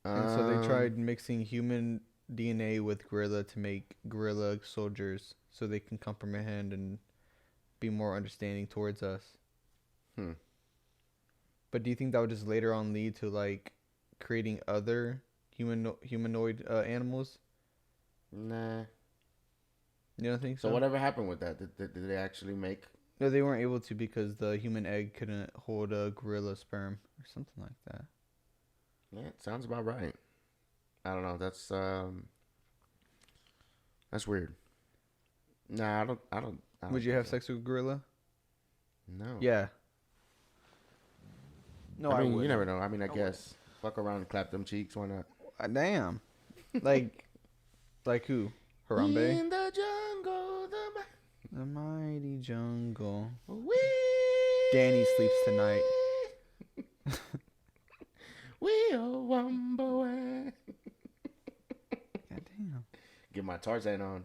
Speaker 2: And so they tried mixing human DNA with gorilla to make gorilla soldiers so they can comprehend and be more understanding towards us.
Speaker 1: Hmm.
Speaker 2: But do you think that would just later on lead to like creating other humanoid animals?
Speaker 1: Nah.
Speaker 2: You don't think so?
Speaker 1: So whatever happened with that? Did they actually make?
Speaker 2: No, they weren't able to because the human egg couldn't hold a gorilla sperm or something like that.
Speaker 1: Yeah, it sounds about right. I don't know. That's weird. Nah, I don't
Speaker 2: Would you
Speaker 1: think
Speaker 2: have
Speaker 1: so.
Speaker 2: sex with a gorilla?
Speaker 1: No.
Speaker 2: Yeah. No,
Speaker 1: I mean, you
Speaker 2: wouldn't.
Speaker 1: never know. I mean, I
Speaker 2: wouldn't.
Speaker 1: guess fuck around and clap them cheeks. Why not?
Speaker 2: Damn. like who? Harambe?
Speaker 1: In the jungle,
Speaker 2: The mighty jungle.
Speaker 1: we
Speaker 2: Danny sleeps tonight.
Speaker 1: We are one boy.
Speaker 2: God damn.
Speaker 1: Get my Tarzan on.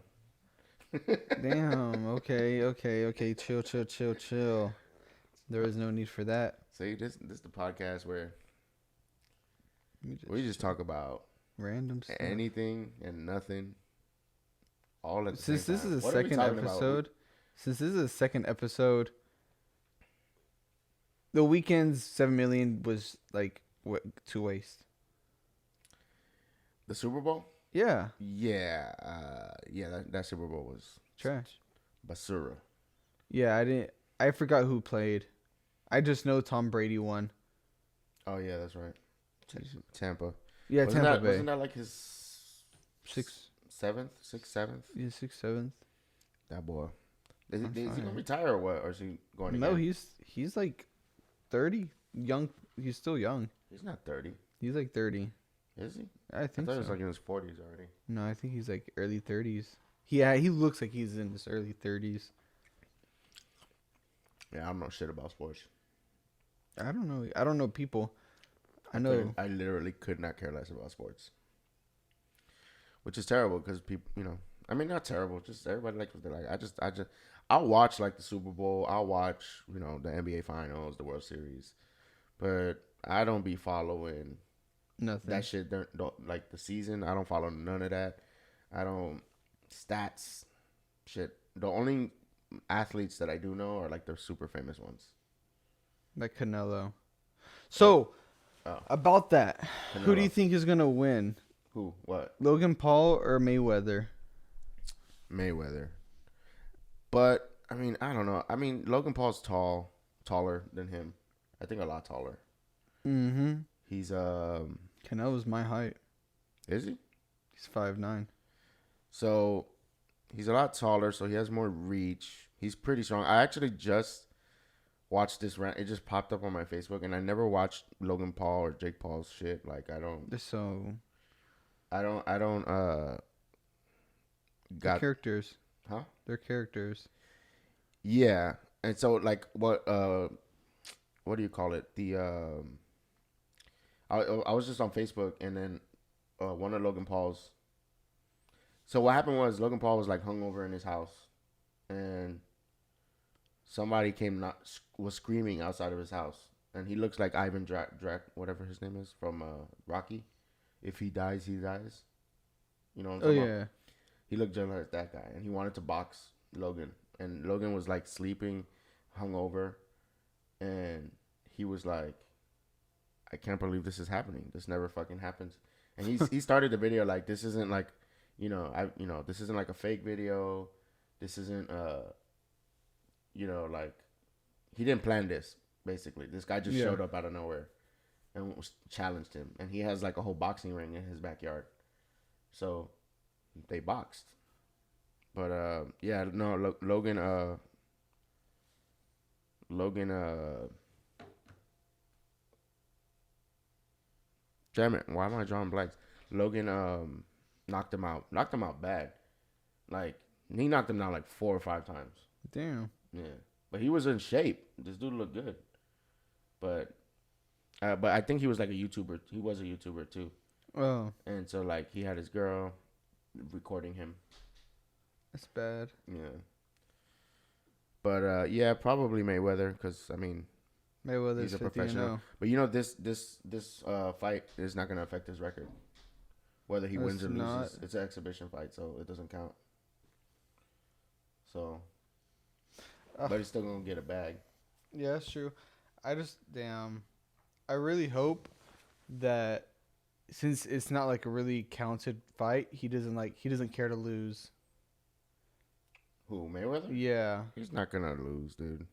Speaker 2: Damn. Okay. Chill. There is no need for that.
Speaker 1: See, this is the podcast where
Speaker 2: Let me
Speaker 1: we just talk about
Speaker 2: random stuff.
Speaker 1: anything and nothing. All at the
Speaker 2: Since
Speaker 1: same
Speaker 2: this
Speaker 1: time.
Speaker 2: is the
Speaker 1: What are we
Speaker 2: second
Speaker 1: talking about?
Speaker 2: episode, the weekend's 7 million was like to waste.
Speaker 1: The Super Bowl?
Speaker 2: Yeah,
Speaker 1: Yeah, that Super Bowl was
Speaker 2: trash.
Speaker 1: basura.
Speaker 2: Yeah, I forgot who played. I just know Tom Brady won.
Speaker 1: Oh yeah, that's right. Tampa.
Speaker 2: Yeah,
Speaker 1: wasn't
Speaker 2: Tampa
Speaker 1: that,
Speaker 2: Bay.
Speaker 1: Wasn't that like his
Speaker 2: Sixth,
Speaker 1: seventh?
Speaker 2: yeah, 6th, 7th.
Speaker 1: That boy. Is
Speaker 2: I'm
Speaker 1: he gonna
Speaker 2: fine.
Speaker 1: retire or what? Or is he going to
Speaker 2: No, he's like 30. Young. He's still young.
Speaker 1: He's not 30.
Speaker 2: He's like 30.
Speaker 1: Is he?
Speaker 2: I
Speaker 1: I
Speaker 2: think
Speaker 1: thought
Speaker 2: so.
Speaker 1: he was like in his 40s already.
Speaker 2: No, I think he's like early 30s. Yeah, he looks like he's in his early 30s.
Speaker 1: Yeah, I don't know shit about sports.
Speaker 2: I don't know. I don't know people. I know.
Speaker 1: I literally could not care less about sports. Which is terrible because people, I mean, not terrible. Just everybody likes what they like. I'll watch like the Super Bowl. I'll watch, the NBA Finals, the World Series. But I don't be following
Speaker 2: Nothing.
Speaker 1: that shit. Don't like the season. I don't follow none of that. I don't stats shit. The only athletes that I do know are like the super famous ones.
Speaker 2: Like Canelo. So,
Speaker 1: Oh.
Speaker 2: about that, who do you
Speaker 1: Canelo.
Speaker 2: think is going to win?
Speaker 1: Who? What?
Speaker 2: Logan Paul or Mayweather?
Speaker 1: Mayweather. But I mean, I don't know. I mean, Logan Paul's taller than him. I think a lot taller.
Speaker 2: Mm-hmm.
Speaker 1: He's
Speaker 2: Canelo's my height.
Speaker 1: is he?
Speaker 2: He's 5'9".
Speaker 1: So he's a lot taller, so he has more reach. He's pretty strong. I actually just watched this rant. It just popped up on my Facebook, and I never watched Logan Paul or Jake Paul's shit. Like I don't.
Speaker 2: They're so...
Speaker 1: They're
Speaker 2: They're characters.
Speaker 1: Huh?
Speaker 2: They're characters.
Speaker 1: Yeah. And so like what do you call it? I was just on Facebook, and then one of Logan Paul's. So what happened was Logan Paul was like hungover in his house, and somebody was screaming outside of his house, and he looks like Ivan Drac whatever his name is from Rocky. If he dies, he dies. You know what I'm
Speaker 2: Oh,
Speaker 1: talking about?
Speaker 2: yeah.
Speaker 1: He looked just like that guy, and he wanted to box Logan. And Logan was like sleeping, hungover, and he was like, "I can't believe this is happening. This never fucking happens." And he started the video like, "This isn't like, this isn't like a fake video. This isn't like he didn't plan this. Basically, this guy just showed up out of nowhere and challenged him. And he has like a whole boxing ring in his backyard, so they boxed." But Logan damn it, why am I drawing blanks? Logan knocked him out. Knocked him out bad. Like, he knocked him down like 4 or 5 times.
Speaker 2: Damn.
Speaker 1: Yeah. But he was in shape. This dude looked good. But I think he was like a YouTuber. He was a YouTuber too.
Speaker 2: Oh,
Speaker 1: And so like he had his girl recording him.
Speaker 2: that's bad.
Speaker 1: Yeah. But yeah, probably Mayweather because I mean
Speaker 2: Mayweather's
Speaker 1: he's a
Speaker 2: 50 and
Speaker 1: professional.
Speaker 2: 0.
Speaker 1: But you know this fight is not gonna affect his record. Whether he wins or
Speaker 2: It's not.
Speaker 1: loses, it's an exhibition fight, so it doesn't count. So, but he's still gonna get a bag.
Speaker 2: Yeah, that's true. I really hope that since it's not like a really counted fight, he doesn't care to lose.
Speaker 1: Who, Mayweather?
Speaker 2: Yeah.
Speaker 1: He's not gonna lose, dude.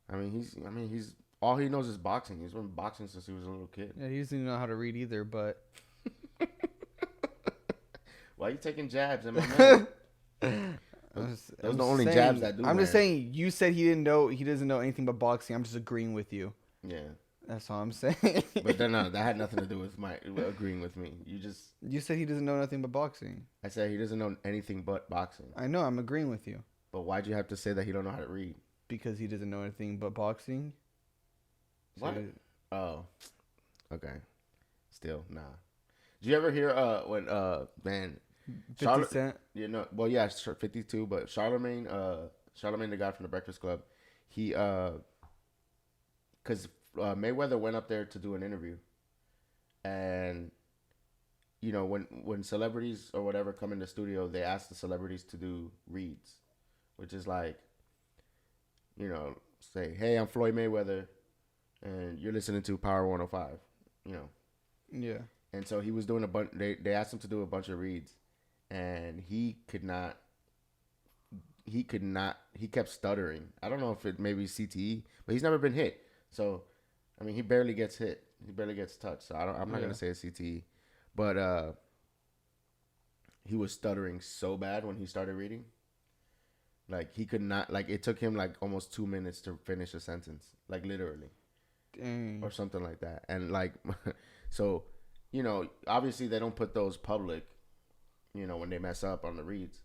Speaker 1: I mean, he's all he knows is boxing. He's been boxing since he was a little kid.
Speaker 2: Yeah, he doesn't even know how to read either, but
Speaker 1: Why are you taking jabs at my man?
Speaker 2: those
Speaker 1: are the only jabs that do
Speaker 2: I'm just
Speaker 1: matter.
Speaker 2: saying you said he doesn't know anything but boxing. I'm just agreeing with you.
Speaker 1: Yeah,
Speaker 2: That's all I'm saying.
Speaker 1: but then that had nothing to do with my agreeing with me.
Speaker 2: You said he doesn't know nothing but boxing.
Speaker 1: I said he doesn't know anything but boxing.
Speaker 2: I know, I'm agreeing with you.
Speaker 1: But why'd you have to say that he don't know how to read?
Speaker 2: Because he doesn't know anything but boxing.
Speaker 1: What?
Speaker 2: So-
Speaker 1: Oh, okay. Still, nah. Did you ever hear when man
Speaker 2: 50
Speaker 1: Charlotte?
Speaker 2: Cent?
Speaker 1: You know, well, yeah, 52, but Charlemagne, the guy from the Breakfast Club, he because Mayweather went up there to do an interview, and you know when celebrities or whatever come in the studio, they ask the celebrities to do reads, which is like, you know, say, hey, I'm Floyd Mayweather, and you're listening to Power 105, you know.
Speaker 2: Yeah.
Speaker 1: And so he was doing a bunch. They asked him to do a bunch of reads, and he could not. He kept stuttering. I don't know if it maybe CTE, but he's never been hit. So, I mean, he barely gets hit. He barely gets touched. So I'm not gonna say it's CTE, but he was stuttering so bad when he started reading. Like he could not. Like it took him like almost 2 minutes to finish a sentence. Like literally.
Speaker 2: Dang.
Speaker 1: Or something like that. And like, so, you know, obviously they don't put those public, you know, when they mess up on the reads.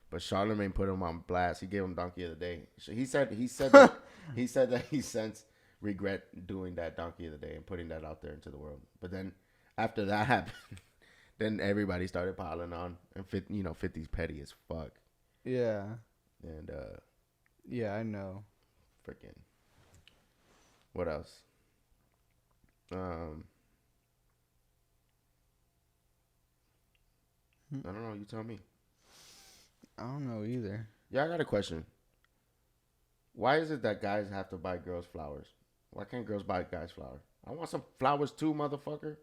Speaker 1: But Charlemagne put him on blast. He gave him Donkey of the Day. He said that, he said that he since regret doing that Donkey of the Day and putting that out there into the world. But then after that happened, then everybody started piling on, and 50's petty as fuck.
Speaker 2: Yeah.
Speaker 1: And
Speaker 2: Yeah, I know.
Speaker 1: freaking, what else? I don't know. You tell me.
Speaker 2: I don't know either.
Speaker 1: Yeah, I got a question. Why is it that guys have to buy girls flowers? Why can't girls buy guys flowers? I want some flowers too, motherfucker.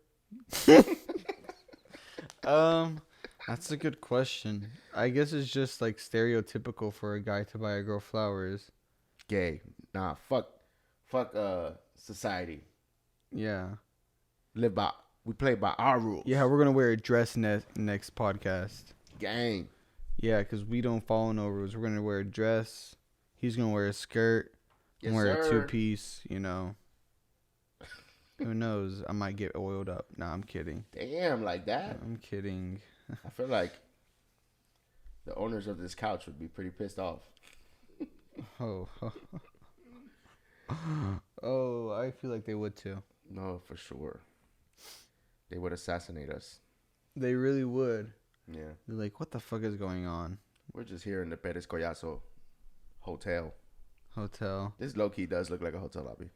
Speaker 2: That's a good question. I guess it's just like stereotypical for a guy to buy a girl flowers.
Speaker 1: Gay. Nah, fuck society.
Speaker 2: Yeah.
Speaker 1: We play by our rules.
Speaker 2: Yeah, we're gonna wear a dress next podcast.
Speaker 1: Gang.
Speaker 2: Yeah, because we don't follow no rules. We're gonna wear a dress. He's gonna wear a skirt.
Speaker 1: Yes,
Speaker 2: Wear a
Speaker 1: sir.
Speaker 2: 2-piece. You know. Who knows? I might get oiled up. Nah, I'm kidding.
Speaker 1: Damn, like that.
Speaker 2: I'm kidding.
Speaker 1: I feel like the owners of this couch would be pretty pissed off.
Speaker 2: Oh. Oh, I feel like they would too.
Speaker 1: No, for sure. They would assassinate us.
Speaker 2: They really would.
Speaker 1: Yeah.
Speaker 2: They're like, what the fuck is going on?
Speaker 1: We're just here in the Perez Collazo hotel.
Speaker 2: Hotel.
Speaker 1: This low-key does look like a hotel lobby.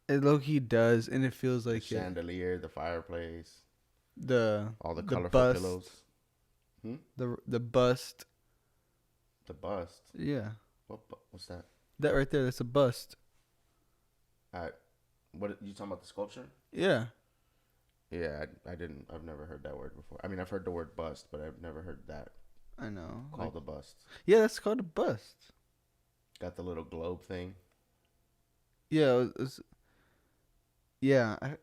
Speaker 2: It low-key does, and it feels
Speaker 1: The
Speaker 2: like it.
Speaker 1: chandelier, the fireplace,
Speaker 2: The
Speaker 1: all the
Speaker 2: The
Speaker 1: colorful
Speaker 2: bust.
Speaker 1: pillows.
Speaker 2: the bust.
Speaker 1: The bust.
Speaker 2: Yeah.
Speaker 1: What's that?
Speaker 2: That right there, that's a bust.
Speaker 1: What you talking about, the sculpture?
Speaker 2: Yeah.
Speaker 1: Yeah, I've never heard that word before. I mean, I've heard the word bust, but I've never heard that
Speaker 2: I know.
Speaker 1: called a bust.
Speaker 2: Yeah, that's called a bust.
Speaker 1: Got the little globe thing.
Speaker 2: Yeah.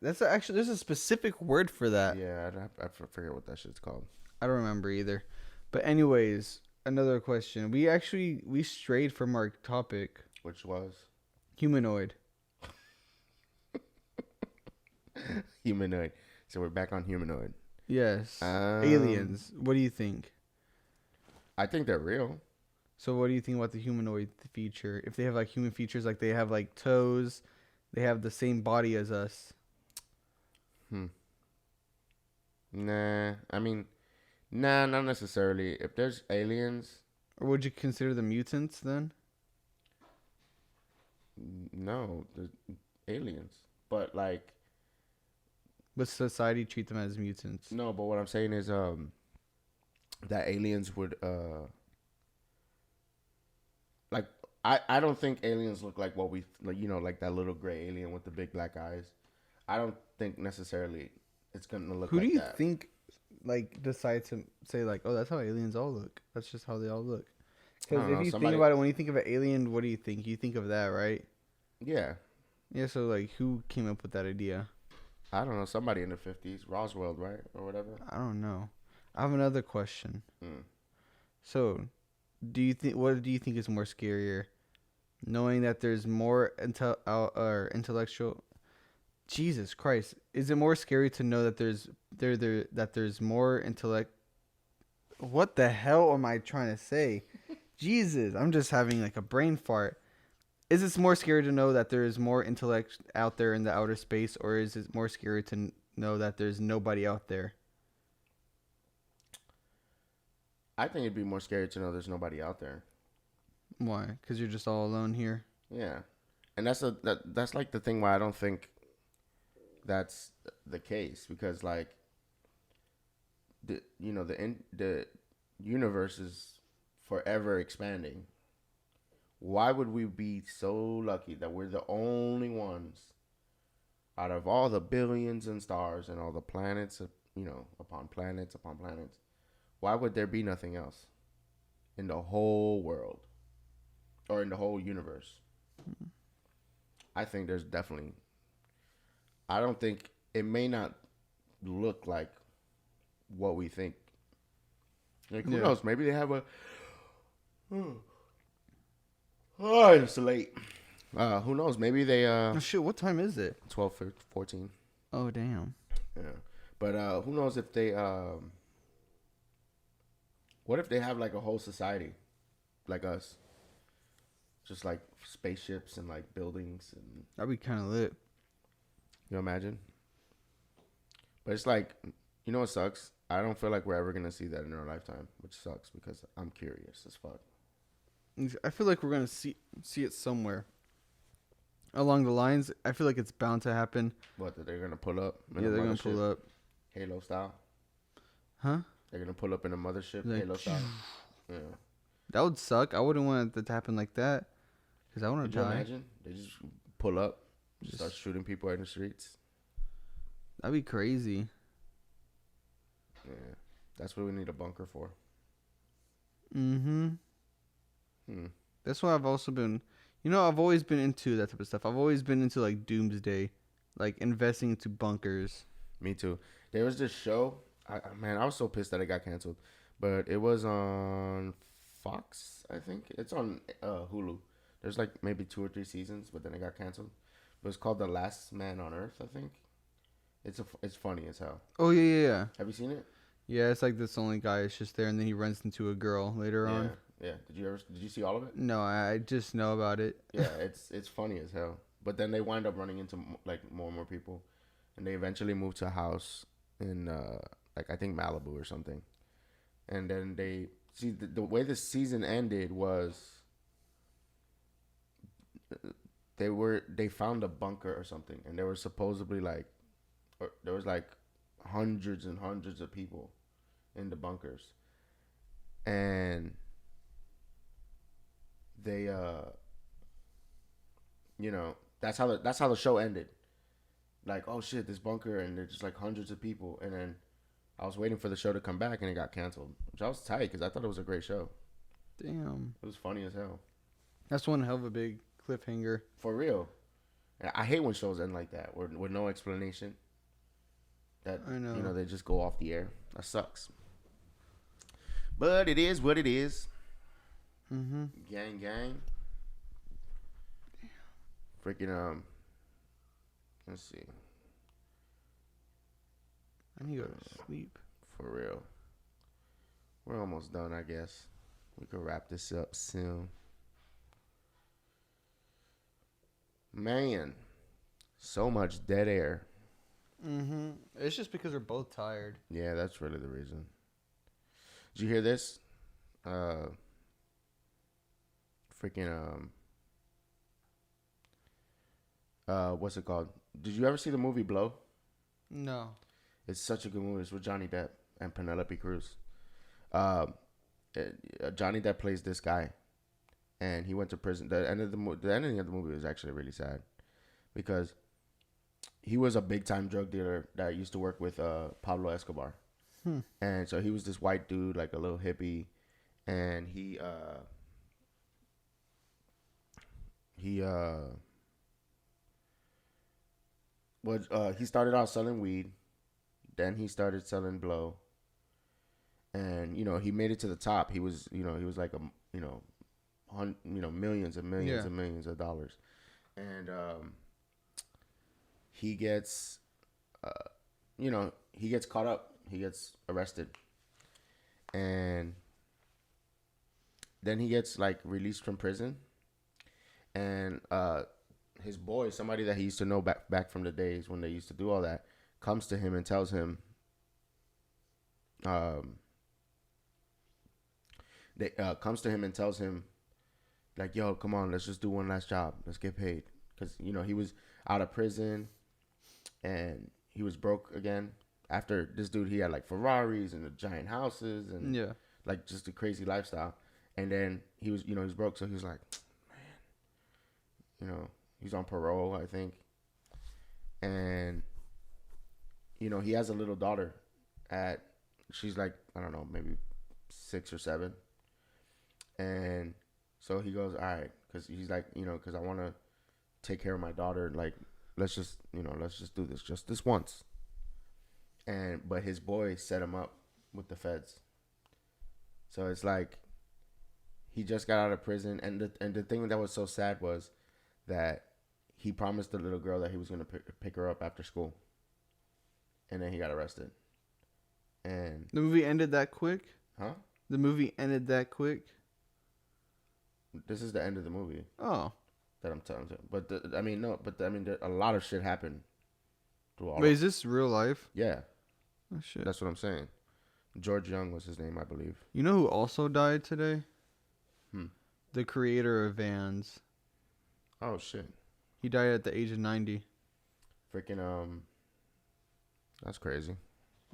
Speaker 2: That's actually, there's a specific word for that.
Speaker 1: Yeah, I forget what that shit's called.
Speaker 2: I don't remember either. But anyways, another question. We strayed from our topic.
Speaker 1: Which was
Speaker 2: Humanoid.
Speaker 1: humanoid. So we're back on humanoid.
Speaker 2: Yes.
Speaker 1: Um,
Speaker 2: Aliens. What do you think?
Speaker 1: I think they're real.
Speaker 2: So what do you think about the humanoid feature? If they have like human features, like they have like toes, they have the same body as us.
Speaker 1: Hmm. Nah, I mean, nah, not necessarily. If there's aliens,
Speaker 2: Or would you consider them mutants then?
Speaker 1: no, the aliens. But like,
Speaker 2: Would society treat them as mutants?
Speaker 1: no. But what I'm saying is, that aliens would, like, I don't think aliens look like what we like. Like that little gray alien with the big black eyes. I don't think necessarily it's gonna look
Speaker 2: Who
Speaker 1: like
Speaker 2: do you
Speaker 1: that.
Speaker 2: think like decide to say like, oh, that's how aliens all look? That's just how they all look.
Speaker 1: I
Speaker 2: Because
Speaker 1: don't
Speaker 2: if
Speaker 1: know.
Speaker 2: you
Speaker 1: Somebody,
Speaker 2: think about it, when you think of an alien, what do you think? You think of that, right?
Speaker 1: yeah,
Speaker 2: Yeah. So like, who came up with that idea?
Speaker 1: I don't know. Somebody in the 50s, Roswell, right, or whatever.
Speaker 2: I don't know. I have another question.
Speaker 1: Hmm.
Speaker 2: So, do you think what do you think is more scarier, knowing that there's more intellectual? Jesus Christ, is it more scary to know that there's more intellect? What the hell am I trying to say? Jesus, I'm just having like a brain fart. Is it more scary to know that there is more intellect out there in the outer space, or is it more scary to know that there's nobody out there?
Speaker 1: I think it'd be more scary to know there's nobody out there.
Speaker 2: Why? Because you're just all alone here.
Speaker 1: Yeah, and that's like the thing why I don't think that's the case, because like the universe is forever expanding. Why would we be so lucky that we're the only ones out of all the billions and stars and all the planets, upon planets upon planets? Why would there be nothing else in the whole world or in the whole universe? I think there's definitely. I don't think it may not look like what we think. Like, who
Speaker 2: Yeah.
Speaker 1: knows? Maybe they have a. Oh, it's late. Who knows? Maybe they
Speaker 2: Oh shit! What time is it?
Speaker 1: 12, 14.
Speaker 2: Oh damn.
Speaker 1: Yeah. But who knows if they what if they have like a whole society like us? Just like spaceships and like buildings, and
Speaker 2: That'd be kind of lit.
Speaker 1: you imagine? But it's like, what sucks? I don't feel like we're ever gonna see that in our lifetime, which sucks because I'm curious as fuck.
Speaker 2: I feel like we're gonna see it somewhere along the lines. I feel like it's bound to happen.
Speaker 1: What, that they're gonna pull up? In
Speaker 2: Yeah,
Speaker 1: a
Speaker 2: they're gonna
Speaker 1: mothership,
Speaker 2: pull up.
Speaker 1: Halo style.
Speaker 2: Huh?
Speaker 1: They're gonna pull up in a mothership,
Speaker 2: Like,
Speaker 1: Halo style. Yeah.
Speaker 2: that would suck. I wouldn't want it to happen like that. Cause I want
Speaker 1: Could
Speaker 2: to
Speaker 1: you
Speaker 2: die.
Speaker 1: imagine? They just pull up, just
Speaker 2: Just-
Speaker 1: start shooting people in the streets.
Speaker 2: That'd be crazy.
Speaker 1: Yeah, that's what we need a bunker for.
Speaker 2: Mm-hmm.
Speaker 1: Hmm.
Speaker 2: That's why I've also been. I've always been into that type of stuff. I've always been into like doomsday, like investing into bunkers.
Speaker 1: Me too. There was this show. Man, I was so pissed that it got canceled, but it was on Fox. I think it's on Hulu. There's like maybe 2 or 3 seasons, but then it got canceled. It was called The Last Man on Earth, I think. It's funny as hell.
Speaker 2: Oh yeah.
Speaker 1: Have you seen it?
Speaker 2: Yeah, it's like this only guy is just there, and then he runs into a girl later
Speaker 1: Yeah,
Speaker 2: on.
Speaker 1: yeah. Did you see all of it?
Speaker 2: No, I just know about it.
Speaker 1: Yeah, it's funny as hell. But then they wind up running into like more and more people, and they eventually move to a house in like I think Malibu or something. And then they see the way the season ended was they found a bunker or something, and there were supposedly there was like hundreds and hundreds of people in the bunkers, and they that's how the show ended. Like, oh shit, this bunker, and there's just like hundreds of people, and then I was waiting for the show to come back, and it got canceled, which I was tight because I thought it was a great show.
Speaker 2: Damn,
Speaker 1: It was funny as hell,
Speaker 2: that's one hell of a big cliffhanger.
Speaker 1: for real. And I hate when shows end like that, with no explanation. That
Speaker 2: I know.
Speaker 1: they just go off the air. That sucks. But it is what it is.
Speaker 2: Mm-hmm.
Speaker 1: Gang. Freaking let's see.
Speaker 2: I need to go to sleep.
Speaker 1: For real. We're almost done, I guess. We could wrap this up soon. Man, so much dead air.
Speaker 2: Mm-hmm. It's just because we're both tired.
Speaker 1: Yeah, that's really the reason. Did you hear this? Freaking what's it called? Did you ever see the movie Blow?
Speaker 2: No.
Speaker 1: It's such a good movie. It's with Johnny Depp and Penelope Cruz. Uh, Johnny Depp plays this guy, and he went to prison. The ending of the movie was actually really sad because he was a big time drug dealer that used to work with Pablo Escobar, and so he was this white dude, like a little hippie, and he started out selling weed, then he started selling blow, and he made it to the top. He was like millions and millions and millions of dollars, and he gets he gets caught up. He gets arrested, and then he gets like released from prison, and his boy, somebody that he used to know back from the days when they used to do all that, comes to him and tells him, like, yo, come on, let's just do one last job, let's get paid, because he was out of prison, and he was broke again. After this dude, he had like Ferraris and the giant houses and like just a crazy lifestyle, and then he was broke, so he was like, man, he's on parole, I think. And, he has a little daughter she's like, I don't know, maybe 6 or 7. And so he goes, all right, because he's like, because I want to take care of my daughter. Like, let's just do this just this once. But his boy set him up with the feds. So it's like, he just got out of prison. And the thing that was so sad was that he promised the little girl that he was going to pick her up after school. And then he got arrested. And
Speaker 2: the movie ended that quick?
Speaker 1: Huh?
Speaker 2: The movie ended that quick?
Speaker 1: This is the end of the movie.
Speaker 2: Oh.
Speaker 1: That I'm telling you. But a lot of shit happened.
Speaker 2: Wait, is this real life?
Speaker 1: Yeah.
Speaker 2: Oh, shit.
Speaker 1: That's what I'm saying. George Young was his name, I believe.
Speaker 2: You know who also died today?
Speaker 1: Hmm.
Speaker 2: The creator of Vans.
Speaker 1: Oh, shit.
Speaker 2: He died at the age of 90.
Speaker 1: Freaking, that's crazy.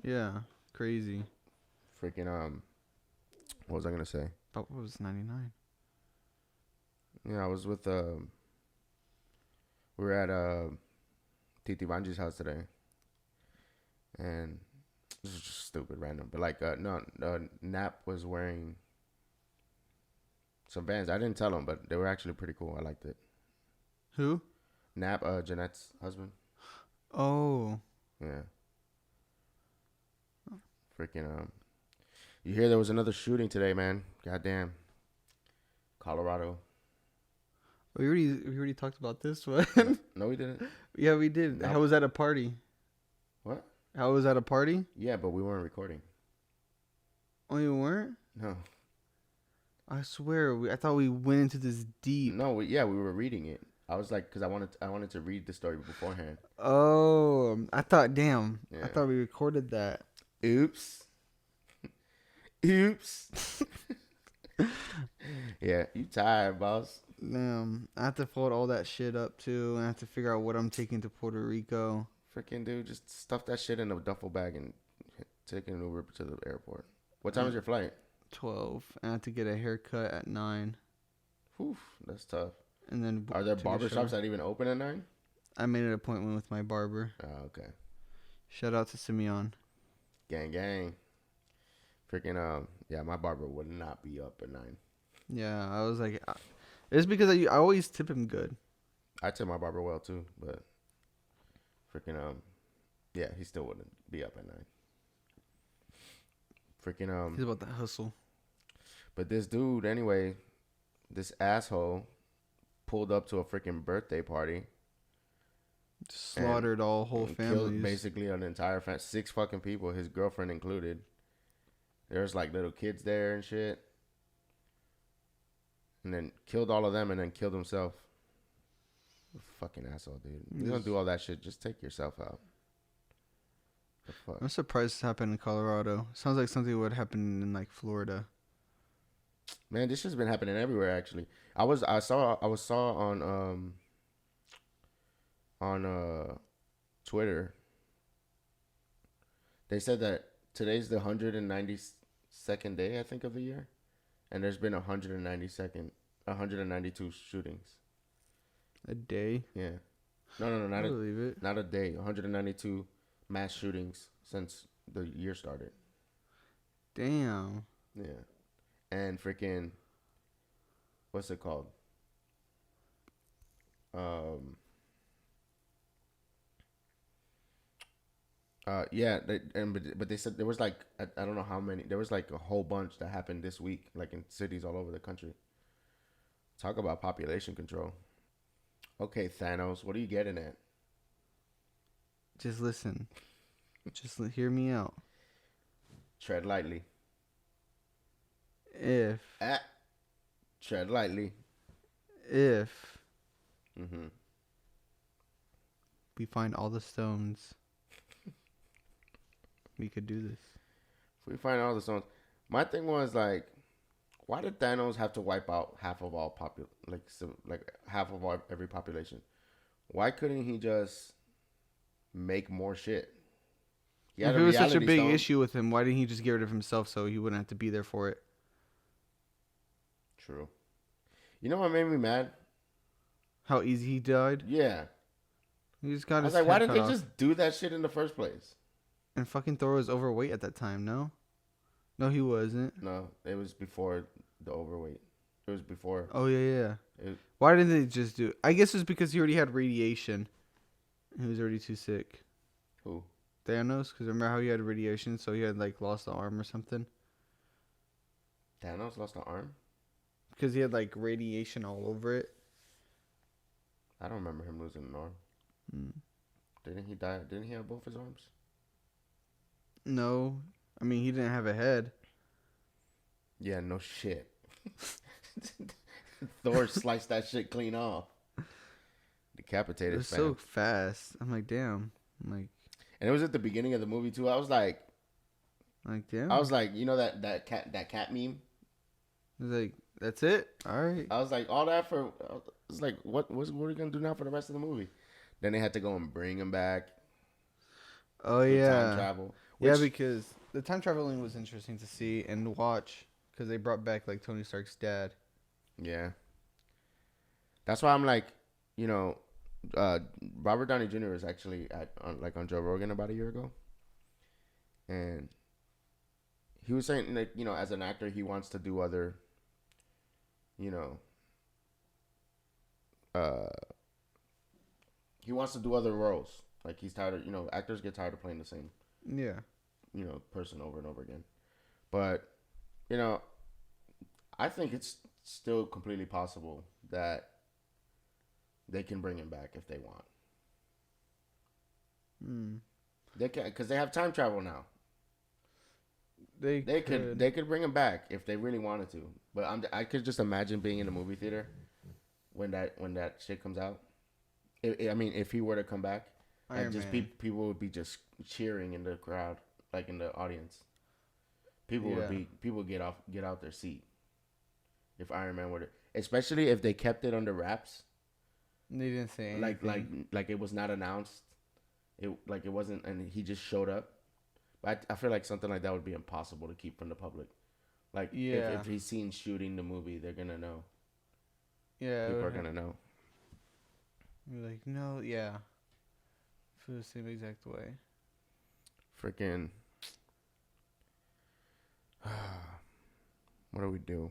Speaker 2: Yeah, crazy.
Speaker 1: Freaking, what was I going to say?
Speaker 2: But what was 99?
Speaker 1: Yeah, I was with, we were at, Titi Vanji's house today. And this is just stupid, random. But, like, Nap was wearing some Vans. I didn't tell him, but they were actually pretty cool. I liked it.
Speaker 2: Who?
Speaker 1: Nap, Jeanette's husband.
Speaker 2: Oh.
Speaker 1: Yeah. Freaking, you hear there was another shooting today, man. Goddamn. Colorado.
Speaker 2: We already talked about this one.
Speaker 1: No, we didn't.
Speaker 2: Yeah, we did.
Speaker 1: No.
Speaker 2: How was that a party?
Speaker 1: What?
Speaker 2: How was that a party?
Speaker 1: Yeah, but we weren't recording.
Speaker 2: Oh, you weren't?
Speaker 1: No.
Speaker 2: I swear, I thought we went into this deep.
Speaker 1: No, we were reading it. I was like, because I wanted to read the story beforehand.
Speaker 2: Oh, I thought, damn.
Speaker 1: Yeah.
Speaker 2: I thought we recorded that.
Speaker 1: Oops. Oops. Yeah, you tired, boss.
Speaker 2: Damn. I have to fold all that shit up, too. And I have to figure out what I'm taking to Puerto Rico.
Speaker 1: Freaking dude, just stuff that shit in a duffel bag and take an Uber to the airport. What time is your flight?
Speaker 2: 12. And I have to get a haircut at 9.
Speaker 1: Whew, that's tough.
Speaker 2: And then
Speaker 1: Are there barbershops that even open at 9?
Speaker 2: I made an appointment with my barber.
Speaker 1: Oh, okay.
Speaker 2: Shout out to Simeon.
Speaker 1: Gang, gang. Freaking, yeah, my barber would not be up at 9.
Speaker 2: Yeah, I was like, it's because I always tip him good.
Speaker 1: I tip my barber well, too, but freaking, yeah, he still wouldn't be up at 9. Freaking,
Speaker 2: He's about that hustle.
Speaker 1: But this dude, anyway, this asshole pulled up to a freaking birthday party
Speaker 2: Slaughtered all whole
Speaker 1: and
Speaker 2: families.
Speaker 1: killed basically an entire 6 fucking people, his girlfriend included. There's like little kids there and shit. And then killed all of them and then killed himself. Fucking asshole, dude. You don't do all that shit. Just take yourself out. The fuck?
Speaker 2: I'm surprised this happened in Colorado. Sounds like something would happen in like Florida.
Speaker 1: Man, this has been happening everywhere. Actually, I saw on Twitter. They said that today's the 192nd day, I think, of the year, and there's been 192 shootings.
Speaker 2: A day?
Speaker 1: Yeah. No,
Speaker 2: I believe it.
Speaker 1: not a day. 192 mass shootings since the year started.
Speaker 2: Damn.
Speaker 1: Yeah. And freaking, what's it called? Yeah, but they said there was like I don't know how many. There was like a whole bunch that happened this week, like in cities all over the country. Talk about population control. Okay, Thanos, what are you getting at?
Speaker 2: Just listen. Just hear me out.
Speaker 1: Tread lightly.
Speaker 2: If
Speaker 1: Tread lightly.
Speaker 2: we
Speaker 1: Mm-hmm.
Speaker 2: find all the stones, we could do this.
Speaker 1: If we find all the stones, my thing was like, why did Thanos have to wipe out half of all every population? Why couldn't he just make more shit?
Speaker 2: If it was such a big issue with him, why didn't he just get rid of himself so he wouldn't have to be there for it?
Speaker 1: True. You know what made me mad?
Speaker 2: How easy he died?
Speaker 1: Yeah.
Speaker 2: He just got
Speaker 1: I was
Speaker 2: his
Speaker 1: like, why
Speaker 2: head
Speaker 1: did
Speaker 2: cut
Speaker 1: they
Speaker 2: off.
Speaker 1: just do that shit in the first place?
Speaker 2: And fucking Thor was overweight at that time, no? No, he wasn't.
Speaker 1: No, it was before the overweight. It was before.
Speaker 2: Oh, yeah.
Speaker 1: It,
Speaker 2: Why didn't they just do it? I guess it's because he already had radiation. He was already too sick.
Speaker 1: who?
Speaker 2: Thanos? Because remember how he had radiation, so he had, like, lost the arm or something?
Speaker 1: Thanos lost an arm?
Speaker 2: Because he had, like, radiation all over it.
Speaker 1: I don't remember him losing an arm. Didn't he die? Didn't he have both his arms?
Speaker 2: No. I mean, he didn't have a head.
Speaker 1: Yeah, no shit. Thor sliced that shit clean off. Decapitated.
Speaker 2: It was
Speaker 1: fam.
Speaker 2: so fast. I'm like, damn.
Speaker 1: And it was at the beginning of the movie too. I was like,
Speaker 2: damn.
Speaker 1: you know that cat meme.
Speaker 2: I was like, that's it? All right.
Speaker 1: I was like, all that for. I was like, what are we gonna do now for the rest of the movie? Then they had to go and bring him back.
Speaker 2: Oh,
Speaker 1: do
Speaker 2: yeah.
Speaker 1: Time travel.
Speaker 2: Yeah, because the time traveling was interesting to see and watch because they brought back, like, Tony Stark's dad.
Speaker 1: Yeah. That's why I'm like, Robert Downey Jr. was actually on Joe Rogan about a year ago, and he was saying, like, as an actor, he wants to do other, he wants to do other roles. Like, he's tired of, actors get tired of playing the same,
Speaker 2: Yeah.
Speaker 1: person over and over again. But, I think it's still completely possible that they can bring him back if they want. They can, because they have time travel now. They could bring him back if they really wanted to. But I could just imagine being in a movie theater when that shit comes out. I mean, if he were to come back, and just people would be just cheering in the crowd, like in the audience. People would get out their seat if Iron Man were to, especially if they kept it under wraps.
Speaker 2: They didn't say anything.
Speaker 1: Like it was not announced. It wasn't, and he just showed up. But I feel like something like that would be impossible to keep from the public. Like, if he's seen shooting the movie, they're gonna know.
Speaker 2: Yeah,
Speaker 1: people are gonna know.
Speaker 2: You're like, no, yeah. I feel the same exact way.
Speaker 1: Freaking. What do we do?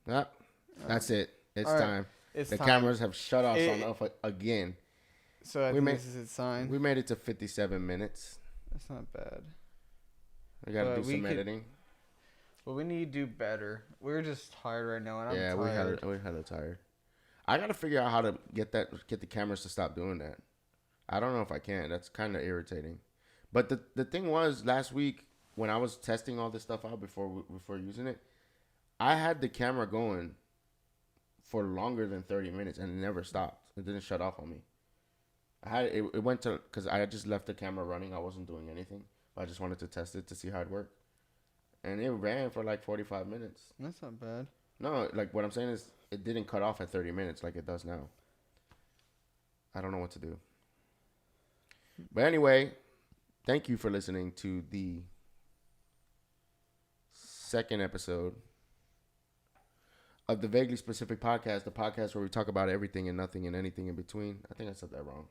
Speaker 1: That's it. It's time. The cameras have shut us off again.
Speaker 2: So I think this is its sign.
Speaker 1: We made it to 57 minutes.
Speaker 2: That's not bad.
Speaker 1: We gotta do some editing.
Speaker 2: Well, we need to do better. We're just tired right now, and I'm tired.
Speaker 1: we're hella tired. I gotta figure out how to get the cameras to stop doing that. I don't know if I can. That's kind of irritating. But the thing was, last week when I was testing all this stuff out before using it, I had the camera going for longer than 30 minutes and it never stopped. It didn't shut off on me. It went to, because I just left the camera running. I wasn't doing anything. I just wanted to test it to see how it worked. And it ran for like 45 minutes.
Speaker 2: That's not bad.
Speaker 1: No, like what I'm saying is it didn't cut off at 30 minutes like it does now. I don't know what to do. But anyway, thank you for listening to the second episode of the Vaguely Specific Podcast, the podcast where we talk about everything and nothing and anything in between. I think I said that wrong.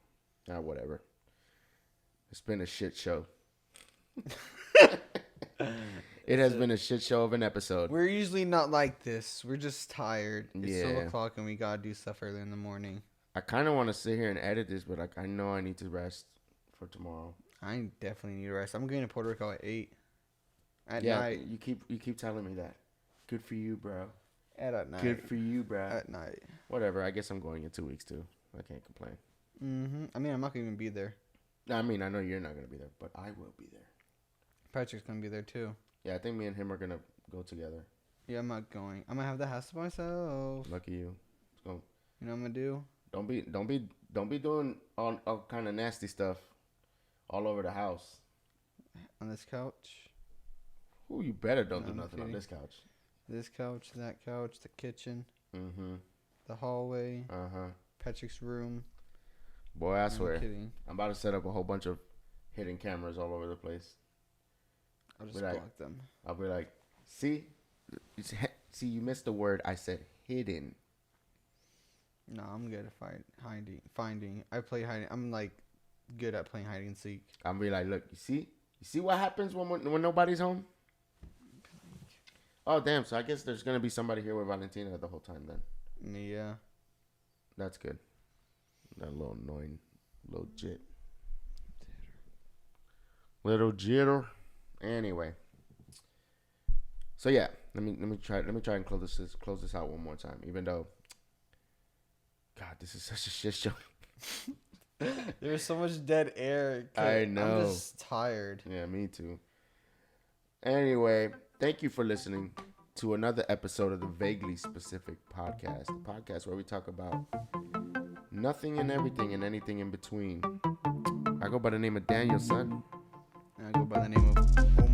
Speaker 1: Whatever. It's been a shit show. It has been a shit show of an episode.
Speaker 2: We're usually not like this. We're just tired. It's
Speaker 1: Yeah.
Speaker 2: 12 o'clock and we gotta do stuff early in the morning.
Speaker 1: I kind of want to sit here and edit this, but like I know I need to rest for tomorrow.
Speaker 2: I definitely need to rest. I'm going to Puerto Rico at 8 at
Speaker 1: Yeah,
Speaker 2: night.
Speaker 1: you keep telling me that. Good for you, bro.
Speaker 2: At night.
Speaker 1: Good for you, bro.
Speaker 2: At night.
Speaker 1: Whatever. I guess I'm going in 2 weeks too. I can't complain.
Speaker 2: I mean, I'm not gonna even be there.
Speaker 1: I mean, I know you're not gonna be there, but I will be there.
Speaker 2: Patrick's gonna be there too.
Speaker 1: Yeah, I think me and him are gonna go together.
Speaker 2: Yeah, I'm not going. I'm gonna have the house to myself.
Speaker 1: Lucky you. Let's go.
Speaker 2: You know what I'm gonna do?
Speaker 1: Don't be doing all kind of nasty stuff all over the house.
Speaker 2: On this couch.
Speaker 1: Ooh, you better don't
Speaker 2: No,
Speaker 1: do
Speaker 2: I'm
Speaker 1: nothing on
Speaker 2: kidding.
Speaker 1: this couch.
Speaker 2: This couch, that couch, the kitchen,
Speaker 1: Mm-hmm.
Speaker 2: the hallway,
Speaker 1: Uh-huh.
Speaker 2: Patrick's room.
Speaker 1: Boy, I
Speaker 2: I'm
Speaker 1: swear.
Speaker 2: kidding.
Speaker 1: I'm about to set up a whole bunch of hidden cameras all over the place.
Speaker 2: I'll just
Speaker 1: But
Speaker 2: block them.
Speaker 1: I'll be like, see, you missed the word. I said hidden.
Speaker 2: No, I'm good at finding. I play hiding. I'm like good at playing hide and seek.
Speaker 1: I'll be like, look, you see what happens when nobody's home? Oh damn! So I guess there's gonna be somebody here with Valentina the whole time then.
Speaker 2: Yeah.
Speaker 1: That's good. That little annoying little jit. Little jitter. Anyway. So yeah, let me try and close this out one more time. Even though, God, this is such a shit show.
Speaker 2: There's so much dead air.
Speaker 1: I know.
Speaker 2: I'm just tired.
Speaker 1: Yeah, me too. Anyway, thank you for listening to another episode of the Vaguely Specific Podcast, the podcast where we talk about nothing and everything and anything in between. I go by the name of Daniel, son.
Speaker 2: And I go by the name of